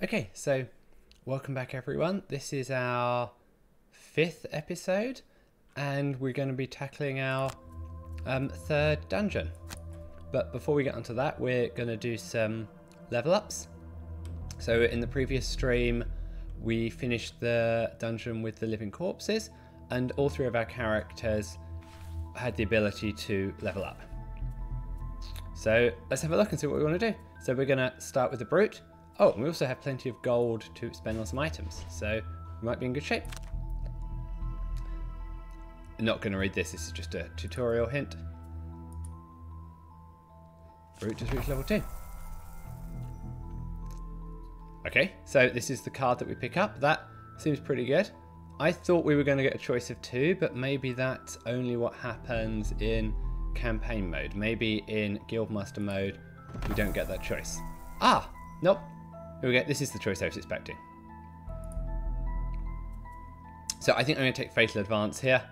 Okay, so welcome back everyone. This is our 5th episode and we're going to be tackling our 3rd dungeon. But before we get onto that, we're going to do some level ups. So in the previous stream, we finished the dungeon with the living corpses and all 3 of our characters had the ability to level up. So let's have a look and see what we want to do. So we're going to start with the brute. Oh, and we also have plenty of gold to spend on some items, so we might be in good shape. I'm not going to read this is just a tutorial hint. Brute has reached level 2. Okay, so this is the card that we pick up. That seems pretty good. I thought we were going to get a choice of 2, but maybe that's only what happens in campaign mode. Maybe in Guildmaster mode, we don't get that choice. Ah, nope. Here we go. This is the choice I was expecting. So I think I'm going to take Fatal Advance here.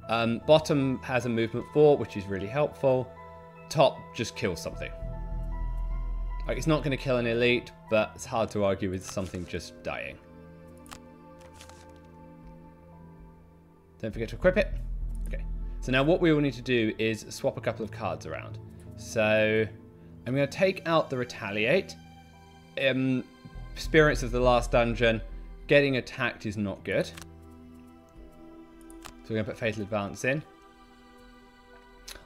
Bottom has a movement 4, which is really helpful. Top just kills something. Like, it's not going to kill an elite, but it's hard to argue with something just dying. Don't forget to equip it. Okay. So now what we will need to do is swap a couple of cards around. So I'm going to take out the Retaliate. Spirits of the last dungeon, getting attacked is not good. So we're going to put Fatal Advance in.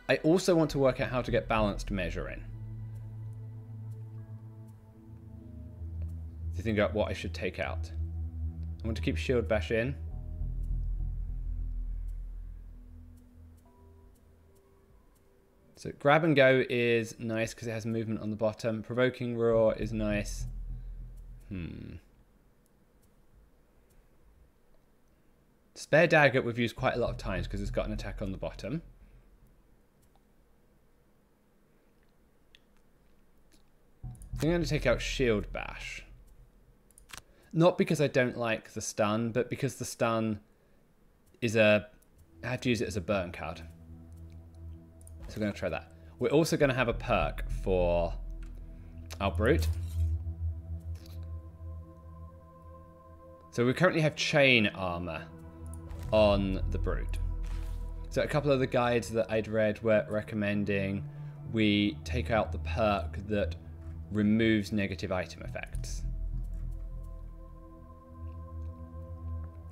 I also want to work out how to get Balanced Measure in. To think about what I should take out. I want to keep Shield Bash in. So Grab and Go is nice because it has movement on the bottom. Provoking Roar is nice. Spare Dagger we've used quite a lot of times because it's got an attack on the bottom. I'm going to take out Shield Bash. Not because I don't like the stun, but because the stun is I have to use it as a burn card. So we're going to try that. We're also going to have a perk for our brute. So we currently have chain armor on the brute. So a couple of the guides that I'd read were recommending we take out the perk that removes negative item effects.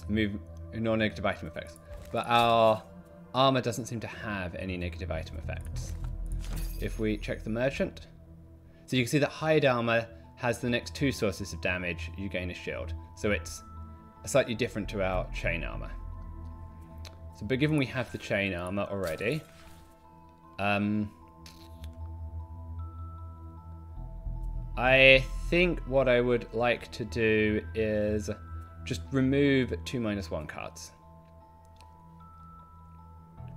Ignore negative item effects. But our armor doesn't seem to have any negative item effects. If we check the merchant, so you can see that hide armor has the next 2 sources of damage, you gain a shield. So it's slightly different to our chain armor. So, but given we have the chain armor already, I think what I would like to do is just remove 2-1 cards.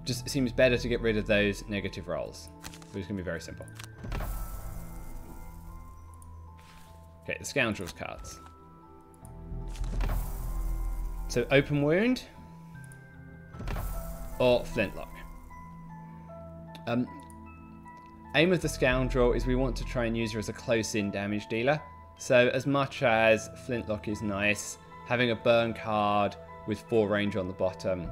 Just seems better to get rid of those negative rolls. It's going to be very simple. Okay, the Scoundrels cards. So Open Wound or Flintlock. Aim of the Scoundrel is we want to try and use her as a close-in damage dealer. So as much as Flintlock is nice, having a burn card with 4 range on the bottom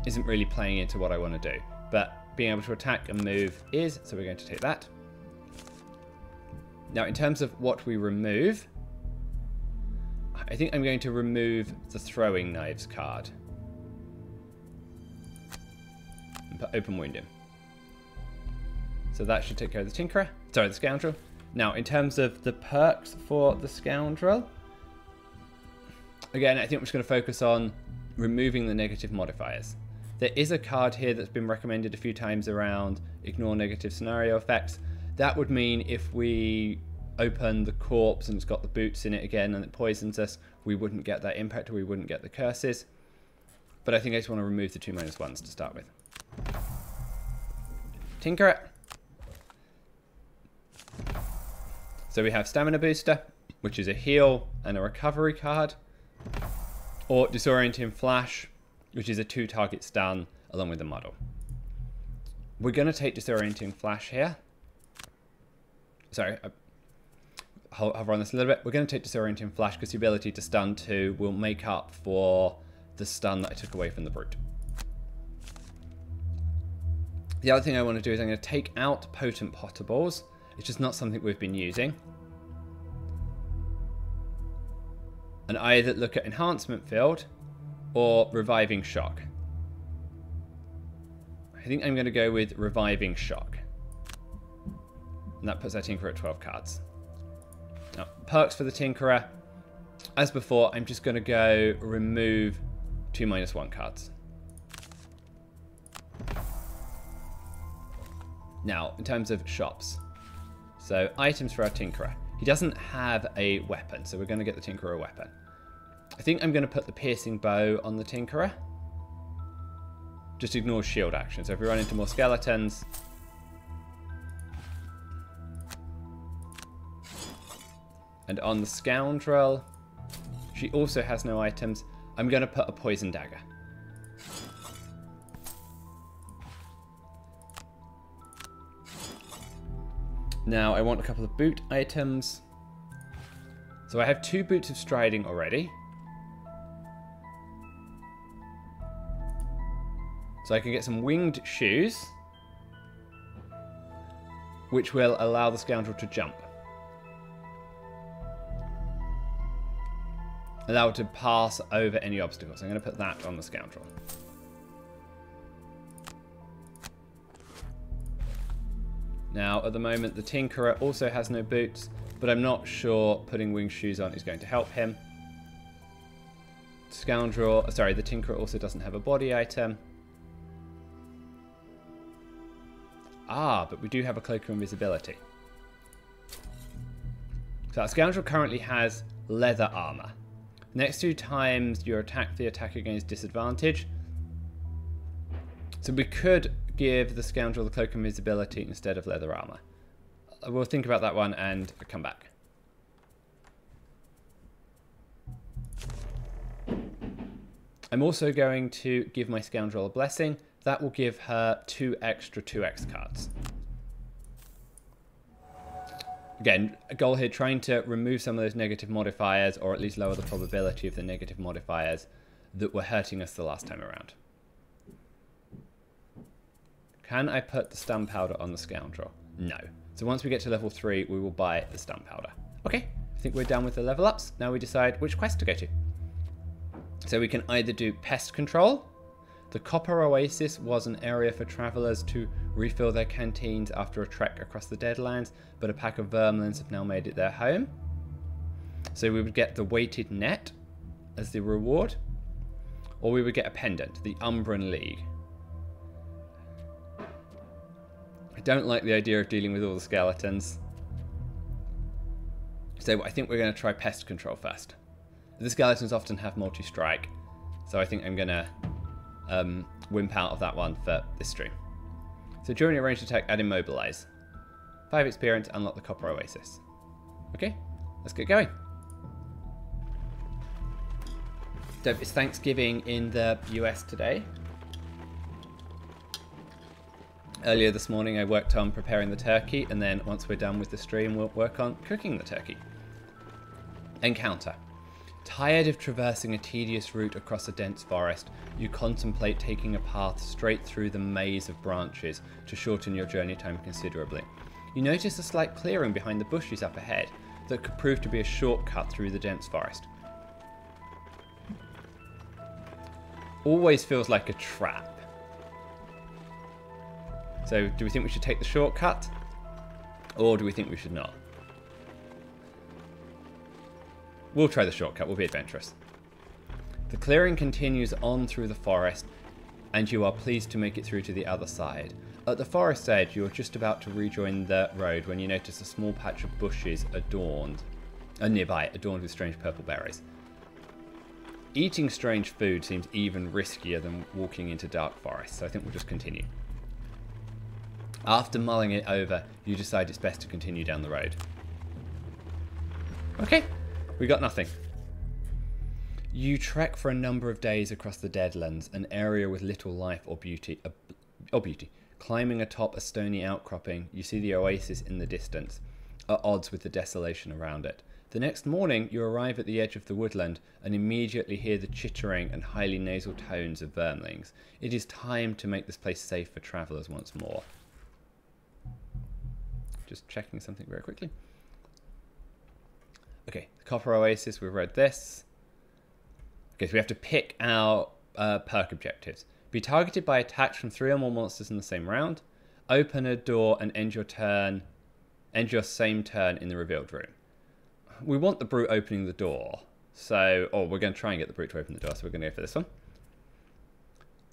isn't really playing into what I want to do. But being able to attack and move is, so we're going to take that. Now in terms of what we remove, I think I'm going to remove the Throwing Knives card. And put Open Wound in. So that should take care of the Tinkerer. Sorry, the Scoundrel. Now, in terms of the perks for the Scoundrel, again, I think I'm just going to focus on removing the negative modifiers. There is a card here that's been recommended a few times around ignore negative scenario effects. That would mean if we open the corpse and it's got the boots in it again and it poisons us, we wouldn't get that impact or we wouldn't get the curses. But I think I just want to remove the 2-1s to start with. Tinkerer. So we have Stamina Booster, which is a heal and a recovery card. Or Disorienting Flash, which is a 2-target stun along with the model. We're going to take Disorienting Flash here. Sorry, hover on this a little bit. We're going to take Disorienting Flash because the ability to stun 2 will make up for the stun that I took away from the Brute. The other thing I want to do is I'm going to take out Potent Potables. It's just not something we've been using. And either look at Enhancement Field or Reviving Shock. I think I'm going to go with Reviving Shock. And that puts our Tinkerer at 12 cards. Now, perks for the Tinkerer. As before, I'm just going to go remove 2 -1 cards. Now, in terms of shops. So, items for our Tinkerer. He doesn't have a weapon, so we're going to get the Tinkerer a weapon. I think I'm going to put the Piercing Bow on the Tinkerer. Just ignore shield action. So if we run into more skeletons... And on the Scoundrel, she also has no items. I'm going to put a Poison Dagger. Now I want a couple of boot items. So I have 2 boots of striding already. So I can get some winged shoes, which will allow the Scoundrel to jump. Allow it to pass over any obstacles. I'm going to put that on the Scoundrel. Now, at the moment, the Tinkerer also has no boots, but I'm not sure putting winged shoes on is going to help him. The Tinkerer also doesn't have a body item. Ah, but we do have a Cloak of Invisibility. So our Scoundrel currently has leather armor. Next 2 times you attack the attack against disadvantage. So we could give the Scoundrel the Cloak of Invisibility instead of leather armor. We'll think about that one and come back. I'm also going to give my Scoundrel a Blessing. That will give her 2 extra 2x cards. Again, a goal here trying to remove some of those negative modifiers, or at least lower the probability of the negative modifiers that were hurting us the last time around. Can I put the stun powder on the Scoundrel? No. So once we get to level 3, we will buy the stun powder. Okay, I think we're done with the level ups. Now we decide which quest to go to. So we can either do Pest Control. The Copper Oasis was an area for travellers to refill their canteens after a trek across the Deadlands, but a pack of vermlins have now made it their home. So we would get the Weighted Net as the reward, or we would get a pendant, the Umbran League. I don't like the idea of dealing with all the skeletons. So I think we're going to try Pest Control first. The skeletons often have multi-strike, so I think I'm going to wimp out of that one for this stream. So during a ranged attack, add Immobilize. 5 experience, unlock the Copper Oasis. Okay, let's get going. So it's Thanksgiving in the US today. Earlier this morning I worked on preparing the turkey, and then once we're done with the stream we'll work on cooking the turkey. Encounter. Tired of traversing a tedious route across a dense forest, you contemplate taking a path straight through the maze of branches to shorten your journey time considerably. You notice a slight clearing behind the bushes up ahead that could prove to be a shortcut through the dense forest. Always feels like a trap. So do we think we should take the shortcut, or do we think we should not? We'll try the shortcut, we'll be adventurous. The clearing continues on through the forest, and you are pleased to make it through to the other side. At the forest edge, you are just about to rejoin the road when you notice a small patch of bushes nearby, adorned with strange purple berries. Eating strange food seems even riskier than walking into dark forest, so I think we'll just continue. After mulling it over, you decide it's best to continue down the road. Okay. We got nothing. You trek for a number of days across the Deadlands, an area with little life or beauty. Climbing atop a stony outcropping, you see the oasis in the distance. at odds with the desolation around it. The next morning, you arrive at the edge of the woodland and immediately hear the chittering and highly nasal tones of vermlings. It is time to make this place safe for travellers once more. Just checking something very quickly. Okay, the Copper Oasis, we've read this. Okay, so we have to pick our perk objectives. Be targeted by attacks from 3 or more monsters in the same round. Open a door and end your same turn in the revealed room. We want the brute opening the door. So, we're going to try and get the brute to open the door, so we're going to go for this one.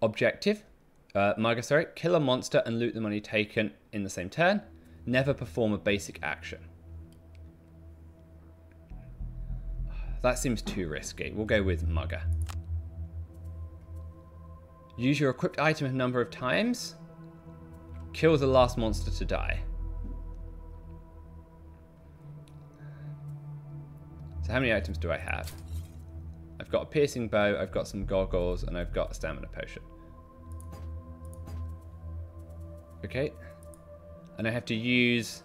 Objective. Kill a monster and loot the money taken in the same turn. Never perform a basic action. That seems too risky. We'll go with Mugger. Use your equipped item a number of times. Kill the last monster to die. So how many items do I have? I've got a piercing bow, I've got some goggles, and I've got a stamina potion. Okay. And I have to use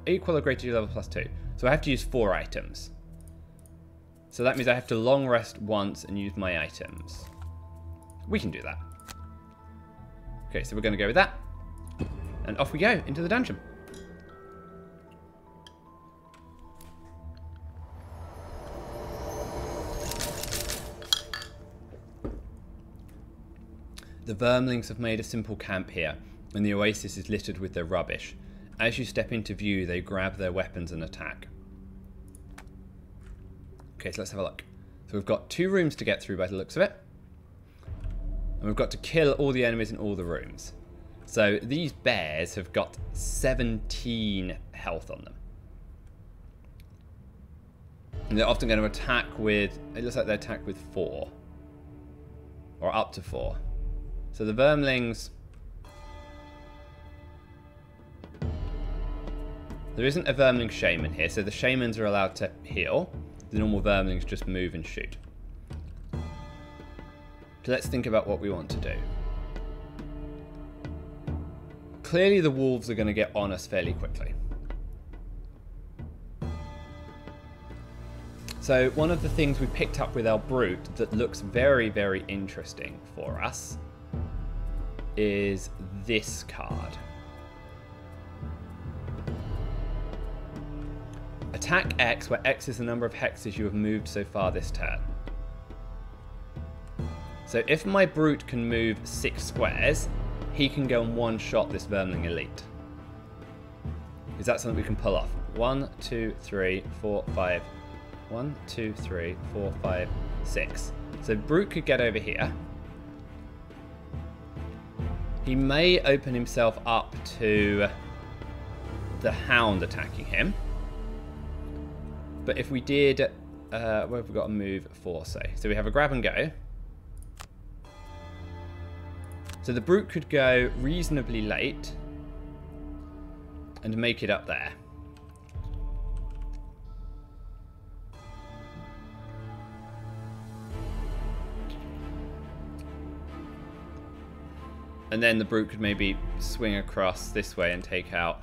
equal or greater to level +2. So I have to use 4 items. So that means I have to long rest once and use my items. We can do that. Okay, so we're going to go with that. And off we go into the dungeon. The vermlings have made a simple camp here, and the oasis is littered with their rubbish. As you step into view, they grab their weapons and attack. Okay, so let's have a look. So we've got 2 rooms to get through by the looks of it. And we've got to kill all the enemies in all the rooms. So these bears have got 17 health on them. And they're often going to attack with, it looks like they attack with 4. Or up to 4. So the vermlings, there isn't a vermling shaman here, so the shamans are allowed to heal. The normal vermlings just move and shoot. So let's think about what we want to do. Clearly the wolves are going to get on us fairly quickly. So one of the things we picked up with our brute that looks very, very interesting for us is this card. Attack X, where X is the number of hexes you have moved so far this turn. So if my brute can move 6 squares, he can go and one-shot this vermling elite. Is that something we can pull off? 1, 2, 3, 4, 5. 1, 2, 3, 4, 5, 6. So brute could get over here. He may open himself up to the hound attacking him. But if we did, where have we got to move 4, say? So we have a grab and go. So the brute could go reasonably late and make it up there. And then the brute could maybe swing across this way and take out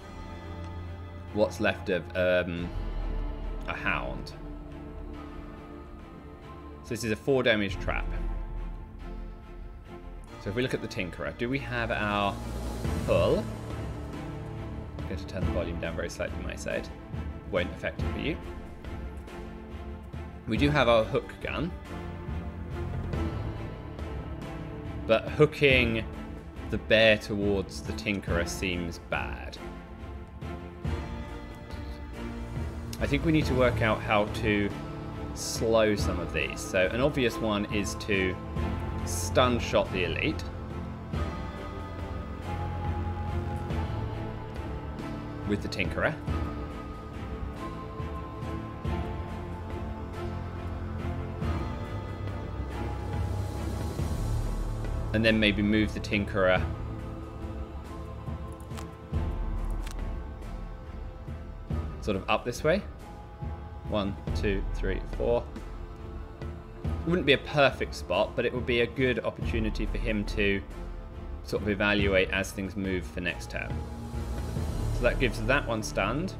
what's left of a hound. So this is a 4 damage trap. So if we look at the Tinkerer, do we have our pull? I'm going to turn the volume down very slightly, my side. Won't affect it for you. We do have our hook gun. But hooking the bear towards the Tinkerer seems bad. I think we need to work out how to slow some of these. So an obvious one is to stun shot the elite. With the Tinkerer. And then maybe move the Tinkerer sort of up this way. 1, 2, 3, 4. It wouldn't be a perfect spot, but it would be a good opportunity for him to sort of evaluate as things move for next turn. So that gives that one stunned.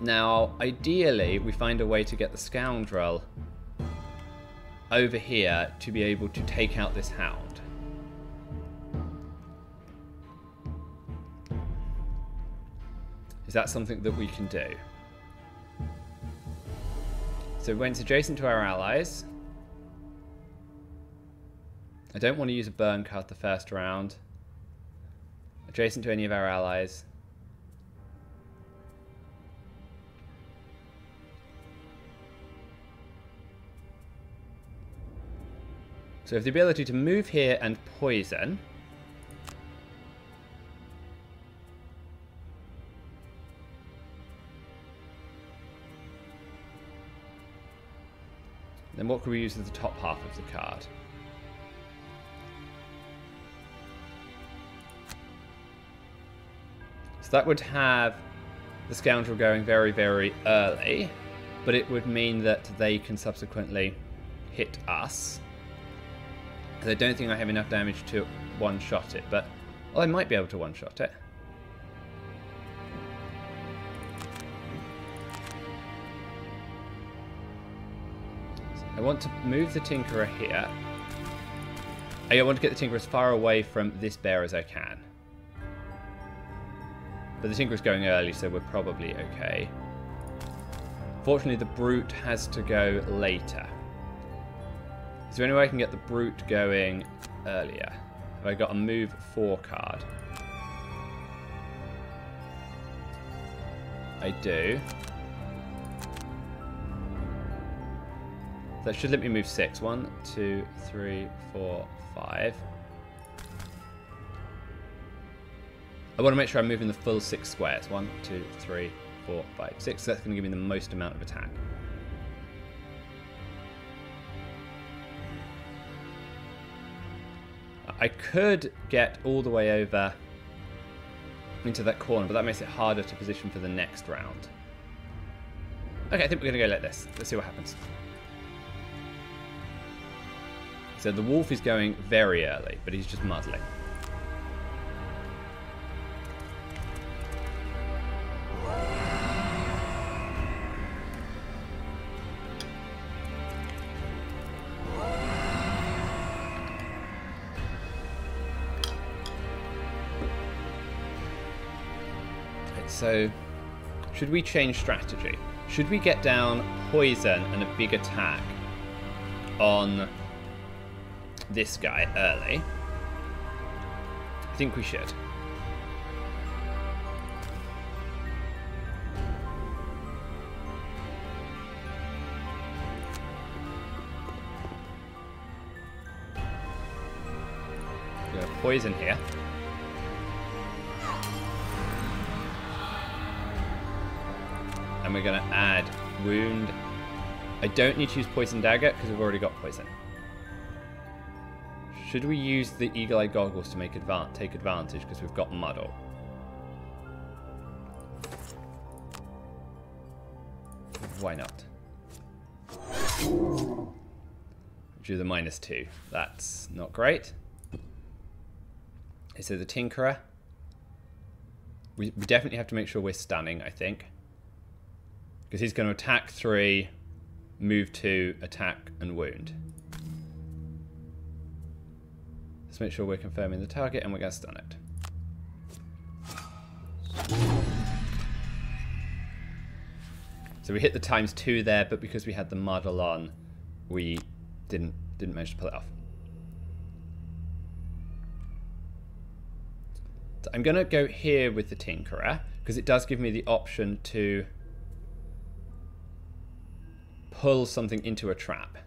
Now, ideally, we find a way to get the scoundrel over here to be able to take out this hound. Is that something that we can do? So when it's adjacent to our allies, I don't want to use a burn card the first round. Adjacent to any of our allies. So we have the ability to move here and poison. Then what could we use as the top half of the card? So that would have the scoundrel going very, very early, but it would mean that they can subsequently hit us. Because I don't think I have enough damage to one-shot it, but well, I might be able to one-shot it. So I want to move the Tinkerer here. I want to get the Tinkerer as far away from this bear as I can. But the Tinkerer's going early, so we're probably okay. Fortunately, the Brute has to go later. Is there any way I can get the Brute going earlier? Have I got a move 4 card? I do. That should let me move 6. 1, 2, 3, 4, 5. I want to make sure I'm moving the full 6 squares. 1, 2, 3, 4, 5, 6. So that's going to give me the most amount of attack. I could get all the way over into that corner, but that makes it harder to position for the next round. Okay, I think we're going to go like this. Let's see what happens. So the wolf is going very early, but he's just muddling. So, should we change strategy? Should we get down poison and a big attack on this guy early? I think we should. We're going to poison here. And we're going to add wound. I don't need to use poison dagger because we've already got poison. Should we use the eagle-eye goggles to take advantage because we've got muddle? Why not? Do the -2. That's not great. So the Tinkerer. We definitely have to make sure we're stunning, I think. Because he's going to attack 3, move 2, attack, and wound. Let's make sure we're confirming the target, and we're going to stun it. So we hit the ×2 there, but because we had the muddle on, we didn't manage to pull it off. So I'm going to go here with the Tinkerer, because it does give me the option to pull something into a trap.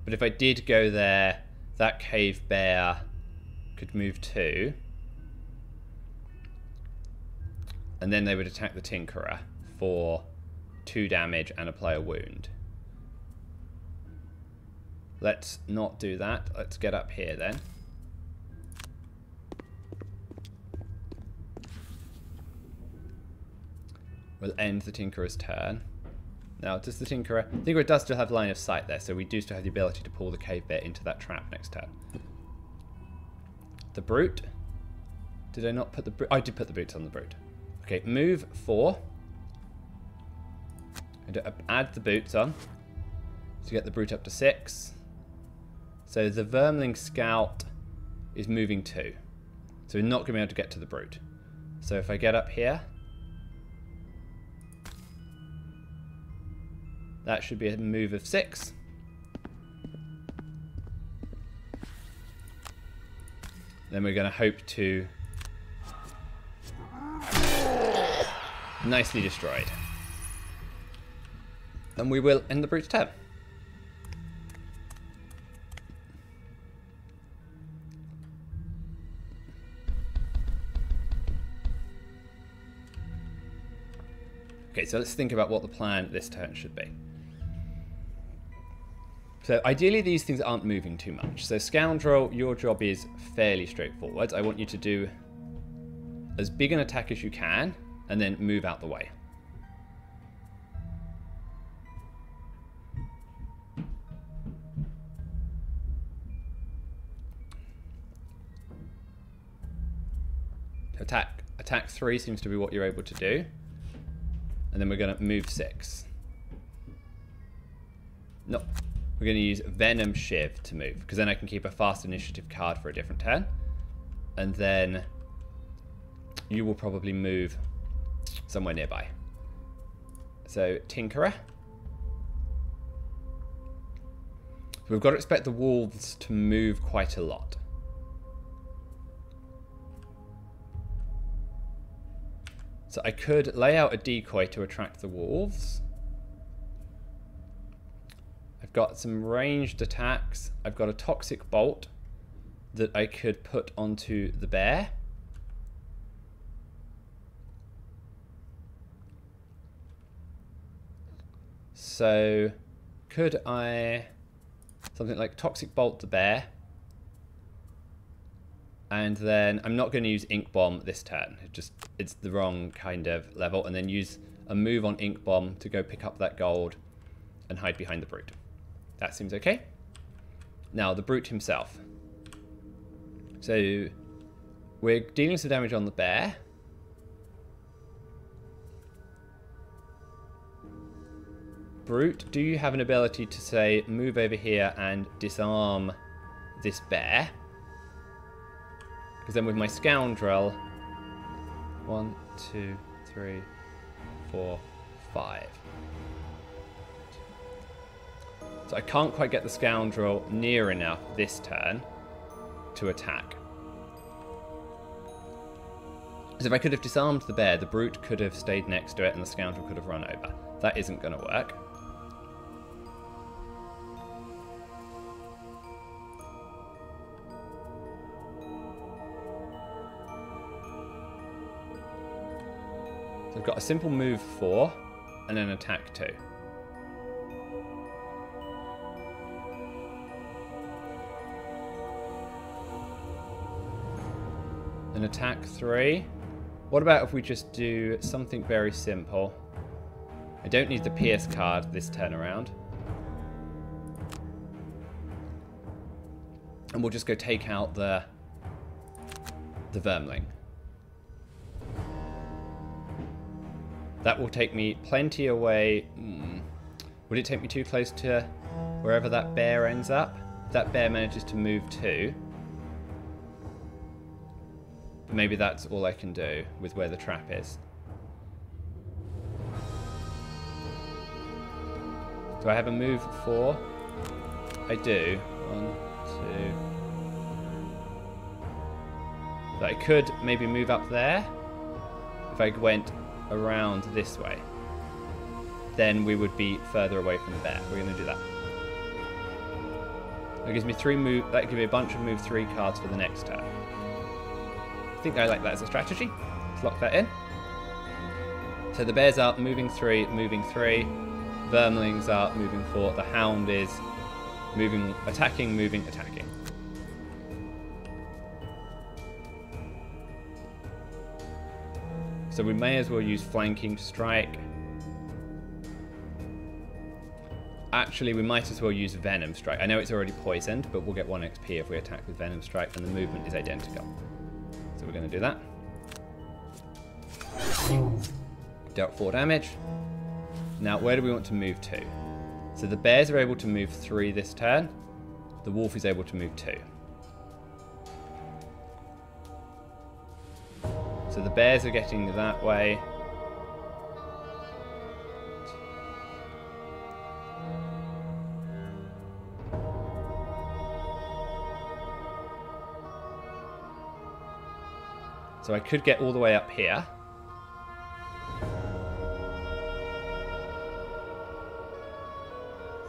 But if I did go there, that cave bear could move 2. And then they would attack the Tinkerer for 2 damage and apply a wound. Let's not do that. Let's get up here then. We'll end the Tinkerer's turn. Now, does the Tinkerer does still have line of sight there, so we do still have the ability to pull the cave bear into that trap next turn. The Brute. Did I not put the brute? I did put the boots on the brute. Okay, move 4. And add the boots on to get the brute up to 6. So the Vermling Scout is moving 2. So we're not going to be able to get to the brute. So if I get up here, that should be a move of 6. Then we're going to hope to... Nicely destroyed. And we will end the brute's turn. Okay, so let's think about what the plan this turn should be. So ideally these things aren't moving too much. So Scoundrel, your job is fairly straightforward. I want you to do as big an attack as you can and then move out the way. Attack 3 seems to be what you're able to do. And then we're going to move 6. No, we're going to use Venom Shiv to move, because then I can keep a fast initiative card for a different turn. And then you will probably move somewhere nearby. So, Tinkerer. So we've got to expect the wolves to move quite a lot. So I could lay out a decoy to attract the wolves. I've got some ranged attacks. I've got a toxic bolt that I could put onto the bear. So could I something like toxic bolt the bear? And then I'm not going to use Ink Bomb this turn. It's the wrong kind of level. And then use a move on Ink Bomb to go pick up that gold and hide behind the brute. That seems okay. Now, the brute himself. So, we're dealing some damage on the bear. Brute, do you have an ability to, say, move over here and disarm this bear? Because then with my Scoundrel, 1, 2, 3, 4, 5. So I can't quite get the Scoundrel near enough this turn to attack. So if I could have disarmed the bear, the brute could have stayed next to it and the Scoundrel could have run over. That isn't going to work. So I've got a simple move 4 and an attack 2. An attack 3. What about if we just do something very simple? I don't need the Pierce card this turn around. And we'll just go take out the Vermling. That will take me plenty away. Would it take me too close to wherever that bear ends up? If that bear manages to move 2. But maybe that's all I can do with where the trap is. Do I have a move 4? I do. 1, 2. But I could maybe move up there. If I went around this way, then we would be further away from the bear. We're going to do that. That gives me 3 move. That gives me a bunch of move 3 cards for the next turn. I think I like that as a strategy. Let's lock that in. So the bear's up, moving 3, moving 3. Vermling's up, moving 4. The hound is moving, attacking, moving, attacking. So we may as well use flanking strike. Actually, we might as well use Venom Strike. I know it's already poisoned, but we'll get 1 XP if we attack with Venom Strike, and the movement is identical. So we're going to do that. Dealt 4 damage. Now, where do we want to move to? So the bears are able to move 3 this turn. The wolf is able to move 2. So the bears are getting that way. So I could get all the way up here.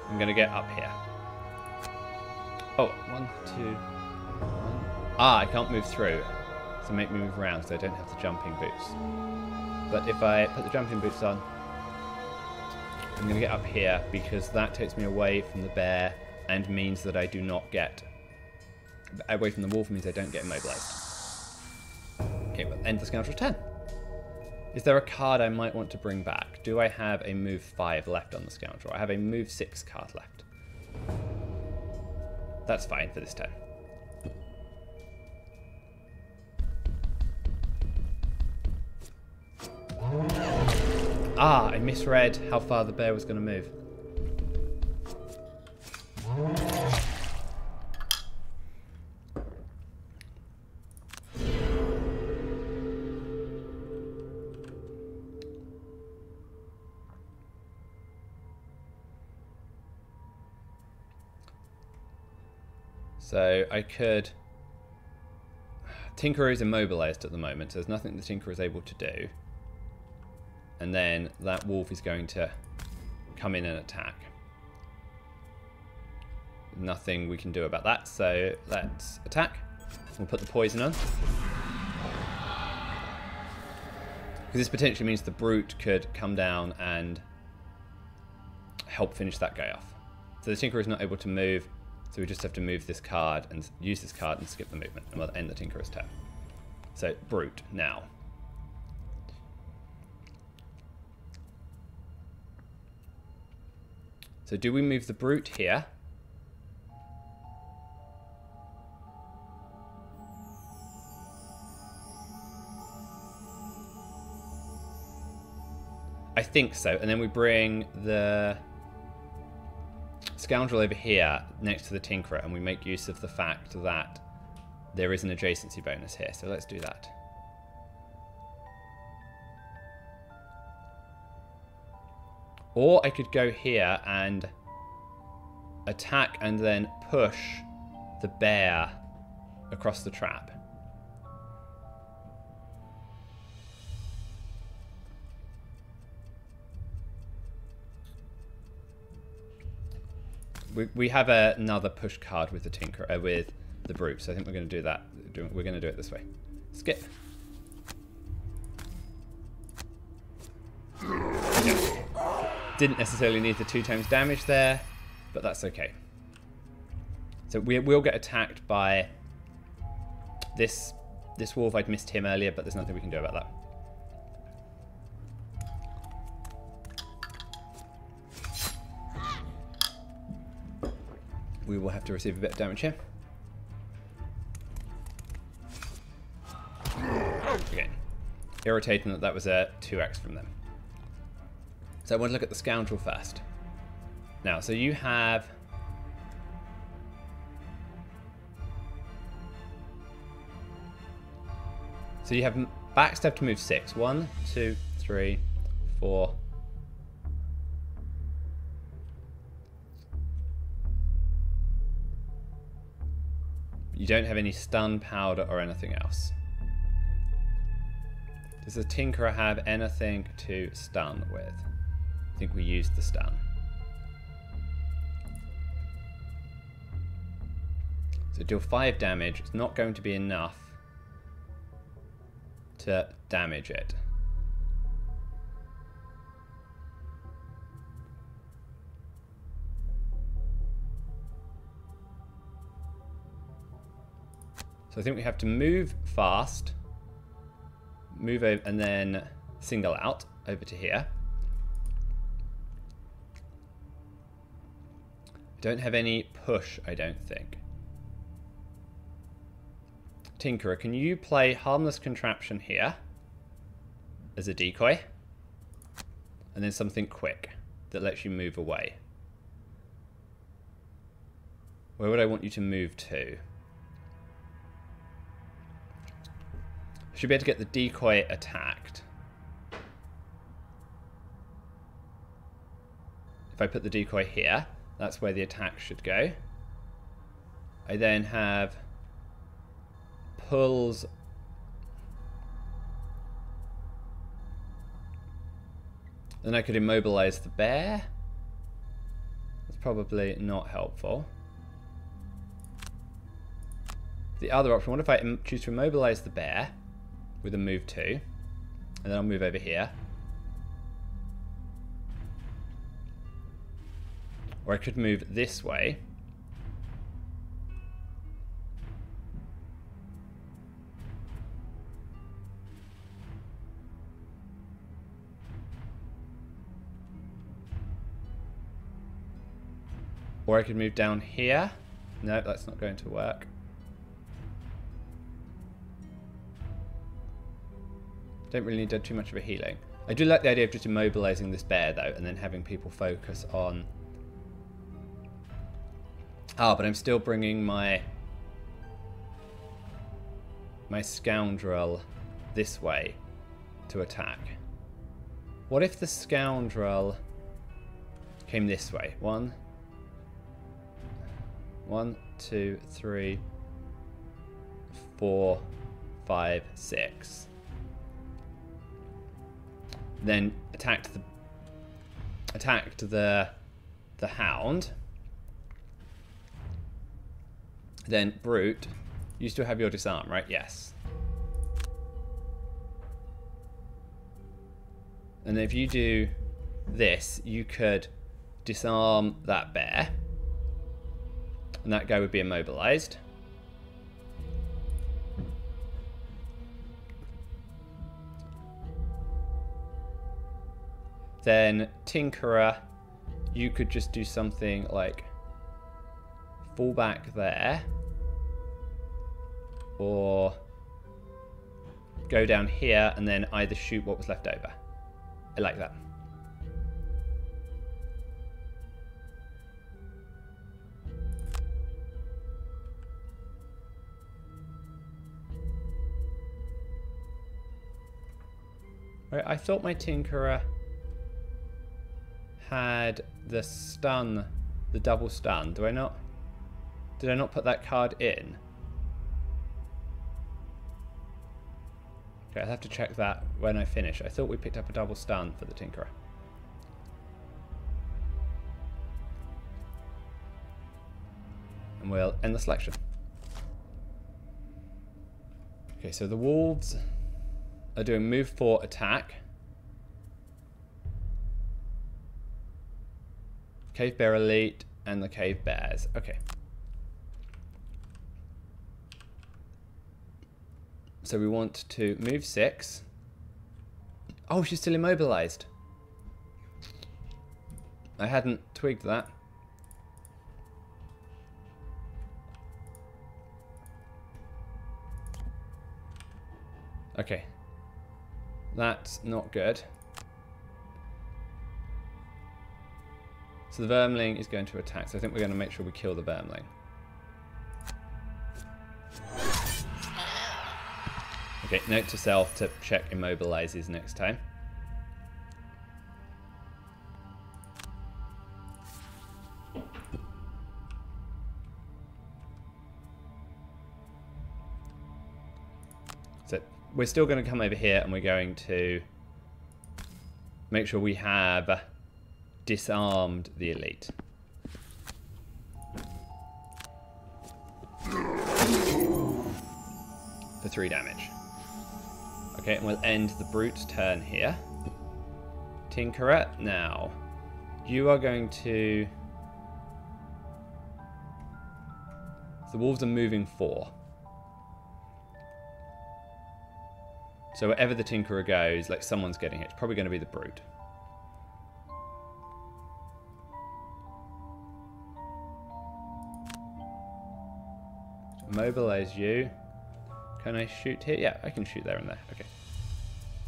I'm going to get up here. Oh, 1, 2, 1. Ah, I can't move through. So make me move around so I don't have the jumping boots. But if I put the jumping boots on, I'm going to get up here because that takes me away from the bear and means that I do not get... Away from the wolf means I don't get immobilized. Okay, well, end the scoundrel's turn. Is there a card I might want to bring back? Do I have a move 5 left on the scoundrel? I have a move 6 card left. That's fine for this turn. Ah, I misread how far the bear was going to move. So I could... Tinkerer is immobilized at the moment, so there's nothing the Tinkerer is able to do. And then that wolf is going to come in and attack. Nothing we can do about that, so let's attack. We'll put the poison on. Because this potentially means the brute could come down and help finish that guy off. So the Tinkerer is not able to move, so we just have to move this card and use this card and skip the movement, and we'll end the Tinkerer's turn. So brute now. So do we move the brute here? I think so, and then we bring the scoundrel over here next to the Tinkerer, and we make use of the fact that there is an adjacency bonus here, so let's do that. Or I could go here and attack and then push the bear across the trap. We have another push card with the Tinkerer, with the brute, so I think we're going to do that. We're going to do it this way. Skip. Yeah. Didn't necessarily need the 2 times damage there, but that's okay. So we will get attacked by this wolf. I'd missed him earlier, but there's nothing we can do about that. We will have to receive a bit of damage here. Okay. Irritating that that was a 2x from them. So I want to look at the scoundrel first. Now, so you have... So you have backstab to move 6. 1, 2, 3, 4... You don't have any stun, powder, or anything else. Does the Tinkerer have anything to stun with? I think we used the stun. So deal 5 damage. It's not going to be enough to damage it. So I think we have to move fast, move over, and then single out over to here. Don't have any push, I don't think. Tinkerer, can you play Harmless Contraption here as a decoy? And then something quick that lets you move away. Where would I want you to move to? I should be able to get the decoy attacked. If I put the decoy here, that's where the attack should go. I then have pulls. Then I could immobilize the bear. That's probably not helpful. The other option, what if I choose to immobilize the bear with a move 2, and then I'll move over here. Or I could move this way. Or I could move down here. No, that's not going to work. Don't really need too much of a healing. I do like the idea of just immobilizing this bear though, and then having people focus on... Ah, but I'm still bringing my scoundrel this way to attack. What if the scoundrel came this way? 1, 2, 3, 4, 5, 6. Then attacked the hound. Then brute. You still have your disarm, right? Yes. And if you do this, you could disarm that bear, and that guy would be immobilized. Then Tinkerer, you could just do something like fall back there, or go down here and then either shoot what was left over. I like that. Right, I thought my Tinkerer had the stun, the double stun. Do I not? Did I not put that card in? Okay, I'll have to check that when I finish. I thought we picked up a double stun for the Tinkerer. And we'll end the selection. Okay, so the wolves are doing move 4 attack. Cave Bear Elite and the Cave Bears. Okay. So we want to move 6. Oh, she's still immobilized. I hadn't twigged that. Okay. That's not good. So the Vermling is going to attack. So I think we're going to make sure we kill the Vermling. Okay, note to self to check immobilizes next time. So we're still going to come over here and we're going to make sure we have disarmed the elite. For 3 damage. Okay, and we'll end the brute's turn here. Tinkerer, now you are going to... So the wolves are moving 4. So wherever the Tinkerer goes, like someone's getting hit. It's probably going to be the brute. Mobilize you. Can I shoot here? Yeah, I can shoot there and there. Okay.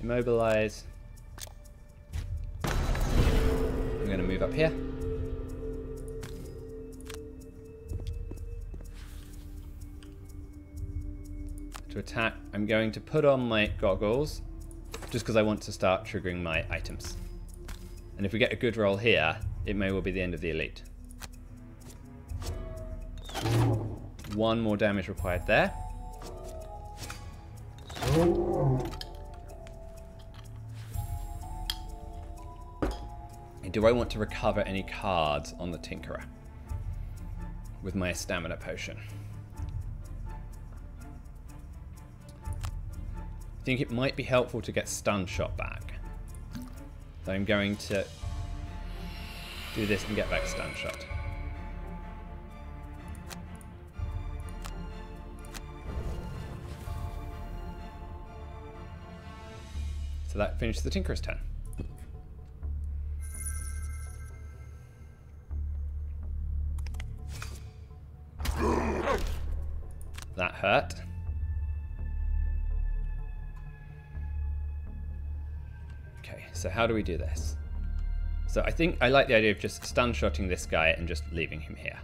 Immobilize. I'm going to move up here. To attack, I'm going to put on my goggles just because I want to start triggering my items. And if we get a good roll here, it may well be the end of the elite. 1 more damage required there. And do I want to recover any cards on the Tinkerer with my stamina potion? I think it might be helpful to get stun shot back. So I'm going to do this and get back stun shot. So that finishes the Tinkerer's turn. That hurt. Okay, so how do we do this? So I think I like the idea of just stun-shotting this guy and just leaving him here.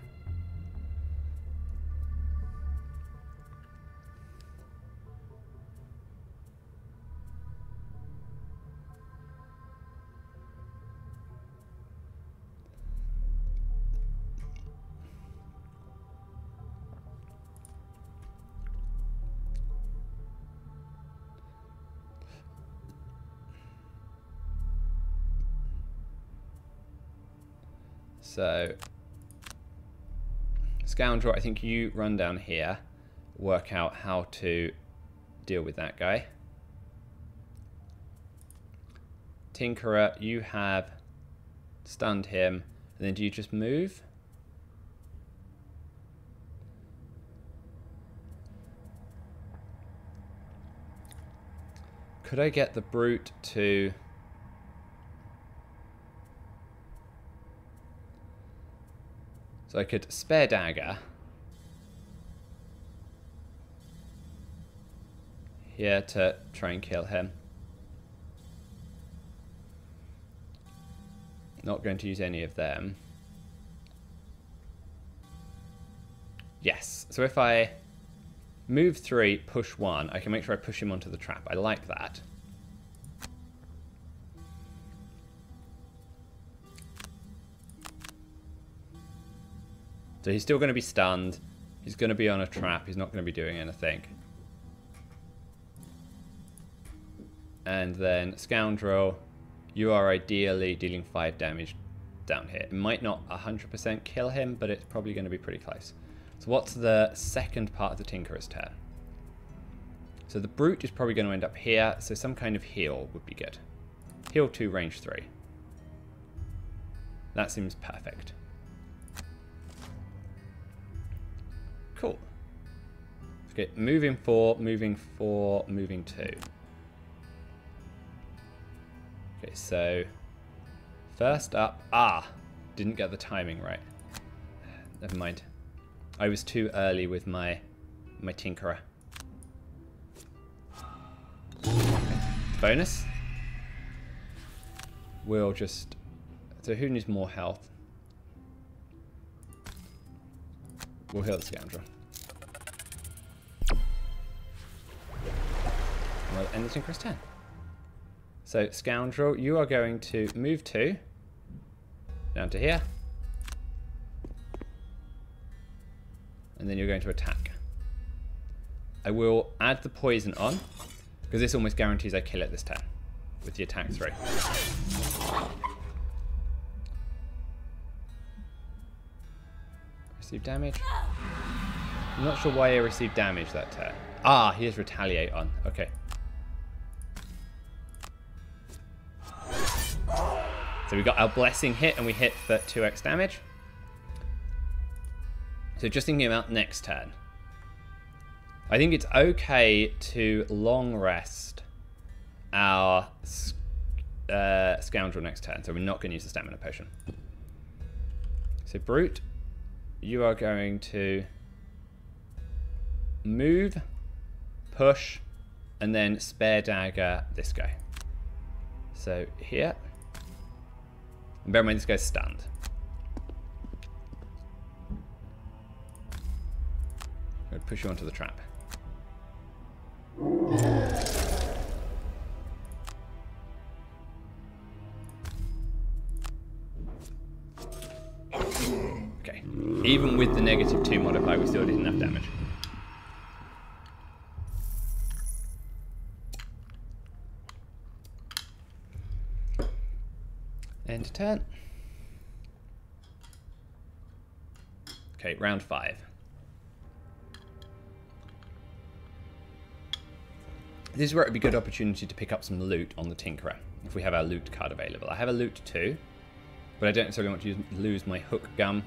So, Scoundrel, I think you run down here, work out how to deal with that guy. Tinkerer, you have stunned him, and then do you just move? Could I get the Brute to... So I could spare dagger here to try and kill him. Not going to use any of them. Yes, so if I move 3, push 1, I can make sure I push him onto the trap. I like that. So he's still going to be stunned. He's going to be on a trap. He's not going to be doing anything. And then Scoundrel, you are ideally dealing 5 damage down here. It might not 100% kill him, but it's probably going to be pretty close. So what's the second part of the Tinkerer's turn? So the Brute is probably going to end up here, so some kind of heal would be good. Heal 2, range 3. That seems perfect. Cool. Okay, moving 4, moving 4, moving 2. Okay, so first up, didn't get the timing right. Never mind. I was too early with my Tinkerer. Okay. Bonus. We'll just... So who needs more health? We'll heal the Scoundrel. We'll end the Tinkerer's turn. So, Scoundrel, you are going to move 2 down to here. And then you're going to attack. I will add the poison on, because this almost guarantees I kill it this turn with the attack 3. Receive damage. I'm not sure why I received damage that turn. He has retaliate on. Okay. So we got our blessing hit and we hit for 2x damage. So just thinking about next turn. I think it's okay to long rest our Scoundrel next turn. So we're not going to use the stamina potion. So Brute, you are going to move push, and then spare dagger this guy. So here. And bear in mind this guy's stunned. I'm going to push you onto the trap. Okay. Even with the -2 modifier, we still did enough damage. End turn. Okay, round 5. This is where it would be a good opportunity to pick up some loot on the Tinkerer, if we have our loot card available. I have a loot 2, but I don't necessarily want to lose my hook gun.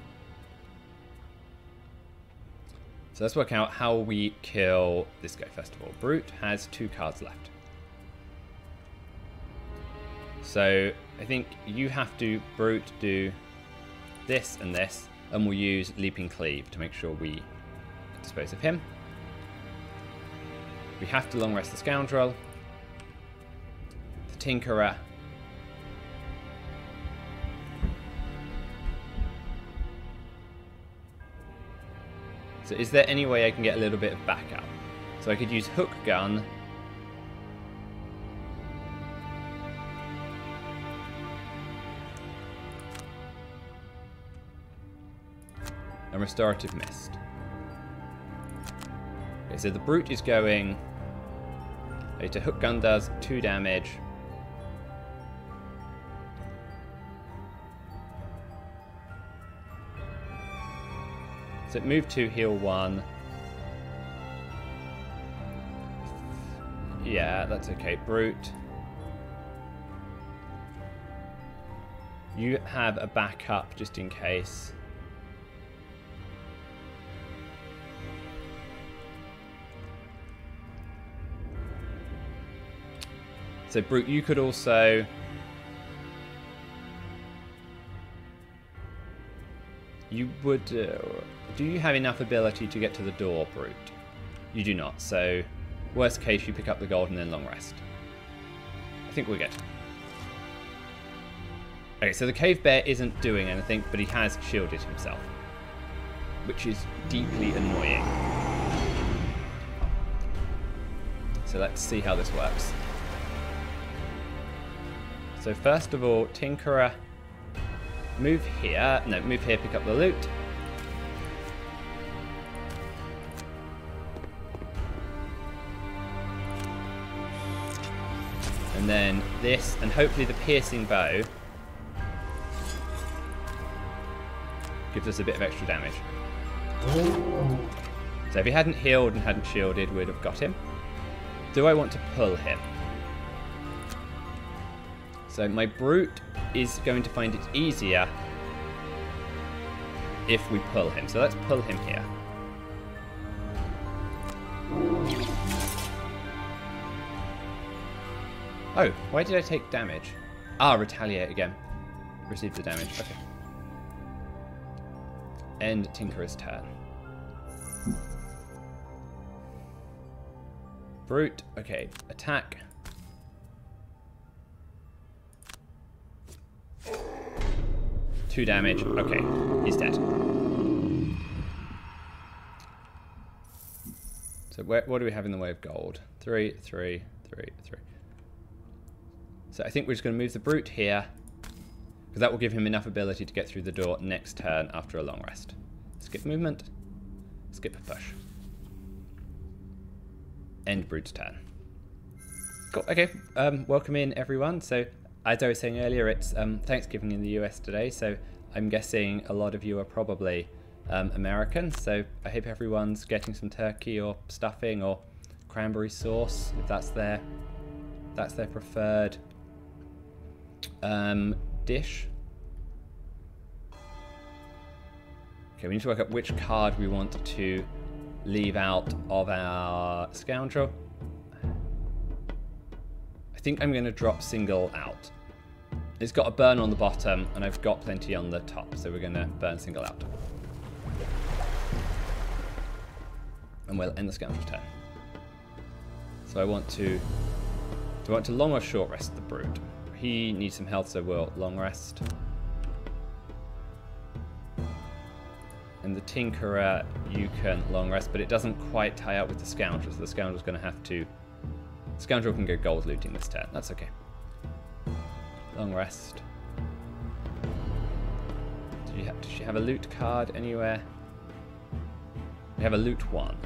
So let's work out how we kill this guy first of all. Brute has 2 cards left. So I think you have to, Brute, do this and this, and we'll use Leaping Cleave to make sure we dispose of him. We have to long rest the Scoundrel, the Tinkerer, so is there any way I can get a little bit of backup? So I could use Hook Gun, and Restorative Mist. Okay, so the Brute is going... Okay, so Hook Gun does 2 damage. So move 2, heal 1. Yeah, that's okay. Brute. You have a backup just in case. So Brute, you could also... You would... do you have enough ability to get to the door, Brute? You do not, so... Worst case, you pick up the gold and then long rest. I think we're good. Okay, so the Cave Bear isn't doing anything, but he has shielded himself. Which is deeply annoying. So let's see how this works. So first of all, Tinkerer, move here. No, move here, pick up the loot. And then this, and hopefully the piercing bow gives us a bit of extra damage. So if he hadn't healed and hadn't shielded, we'd have got him. Do I want to pull him? So my Brute is going to find it easier if we pull him. So let's pull him here. Oh, why did I take damage? Ah, retaliate again. Receive the damage. Okay. End Tinkerer's turn. Brute. Okay. Attack. Two damage. Okay. He's dead. So what do we have in the way of gold? 3, 3, 3, 3. So I think we're just going to move the Brute here, because that will give him enough ability to get through the door next turn after a long rest. Skip movement. Skip a push. End Brute's turn. Cool. Okay. Welcome in, everyone. So as I was saying earlier, it's Thanksgiving in the US today, so I'm guessing a lot of you are probably American. So I hope everyone's getting some turkey or stuffing or cranberry sauce, if that's their preferred dish. Okay, we need to work out which card we want to leave out of our Scoundrel. I think I'm going to drop Single out. It's got a burn on the bottom, and I've got plenty on the top, so we're going to burn Single out. And we'll end the Scoundrel's turn. So I want to... Do I want to long or short rest the Brute? He needs some health, so we'll long rest. And the Tinkerer, you can long rest, but it doesn't quite tie up with the Scoundrel, so the Scoundrel's going to have to... Scoundrel can go gold looting this turn. That's okay. Long rest. Does she have a loot card anywhere? We have a loot 1.